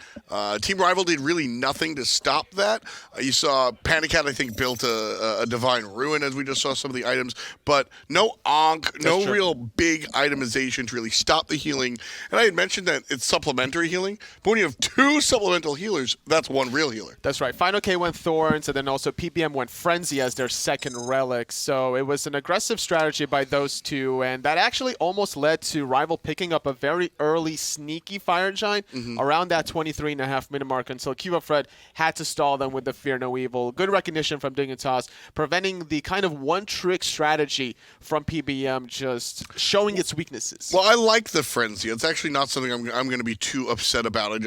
Speaker 1: Team Rival did really nothing to stop that. You saw PandaCat, I think, built a Divine Ruin, as we just saw some of the items, but no Ankh, no real big itemization to really stop the healing. And I had mentioned that it's supplementary healing, but when you have 2 supplemental healers, that's 1 real healer.
Speaker 2: That's right. Fineokay went Thorns, and then also PBM went Frenzy as their second relic. So it was an aggressive strategy by those 2, and that actually almost led to Rival picking up a very early sneaky Fire Giant around that 23.5-minute mark until QvoFred had to stall them with the Fear No Evil. Good recognition from Dignitas, preventing the kind of one-trick strategy from PBM just showing its weaknesses.
Speaker 1: Well, I like the Frenzy. It's actually not something I'm going to be too upset about.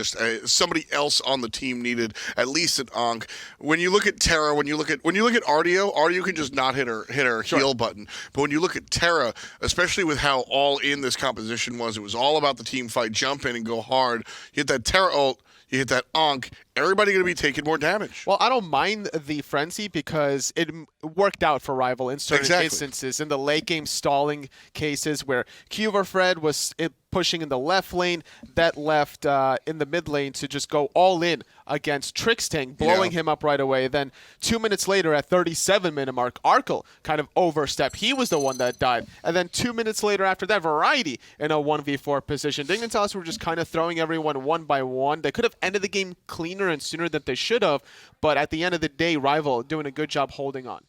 Speaker 1: Somebody else on the team needed at least an Ankh. When you look at Terra, when you look at Artio can just not hit her heal button. But when you look at Terra, especially with how all in this composition was, it was all about the team fight, jump in and go hard. You hit that Terra ult, you hit that Ankh, everybody going to be taking more damage.
Speaker 2: Well, I don't mind the Frenzy because it worked out for Rival in certain instances. In the late game stalling cases where QvoFred was pushing in the left lane, that left in the mid lane to just go all in against Trixtank, blowing him up right away. Then 2 minutes later at 37-minute mark, Arkkyl kind of overstepped. He was the one that died. And then 2 minutes later after that, Variety in a 1v4 position. Dignitas were just kind of throwing everyone one by one. They could have ended the game cleaner and sooner than they should have, but at the end of the day, Rival doing a good job holding on.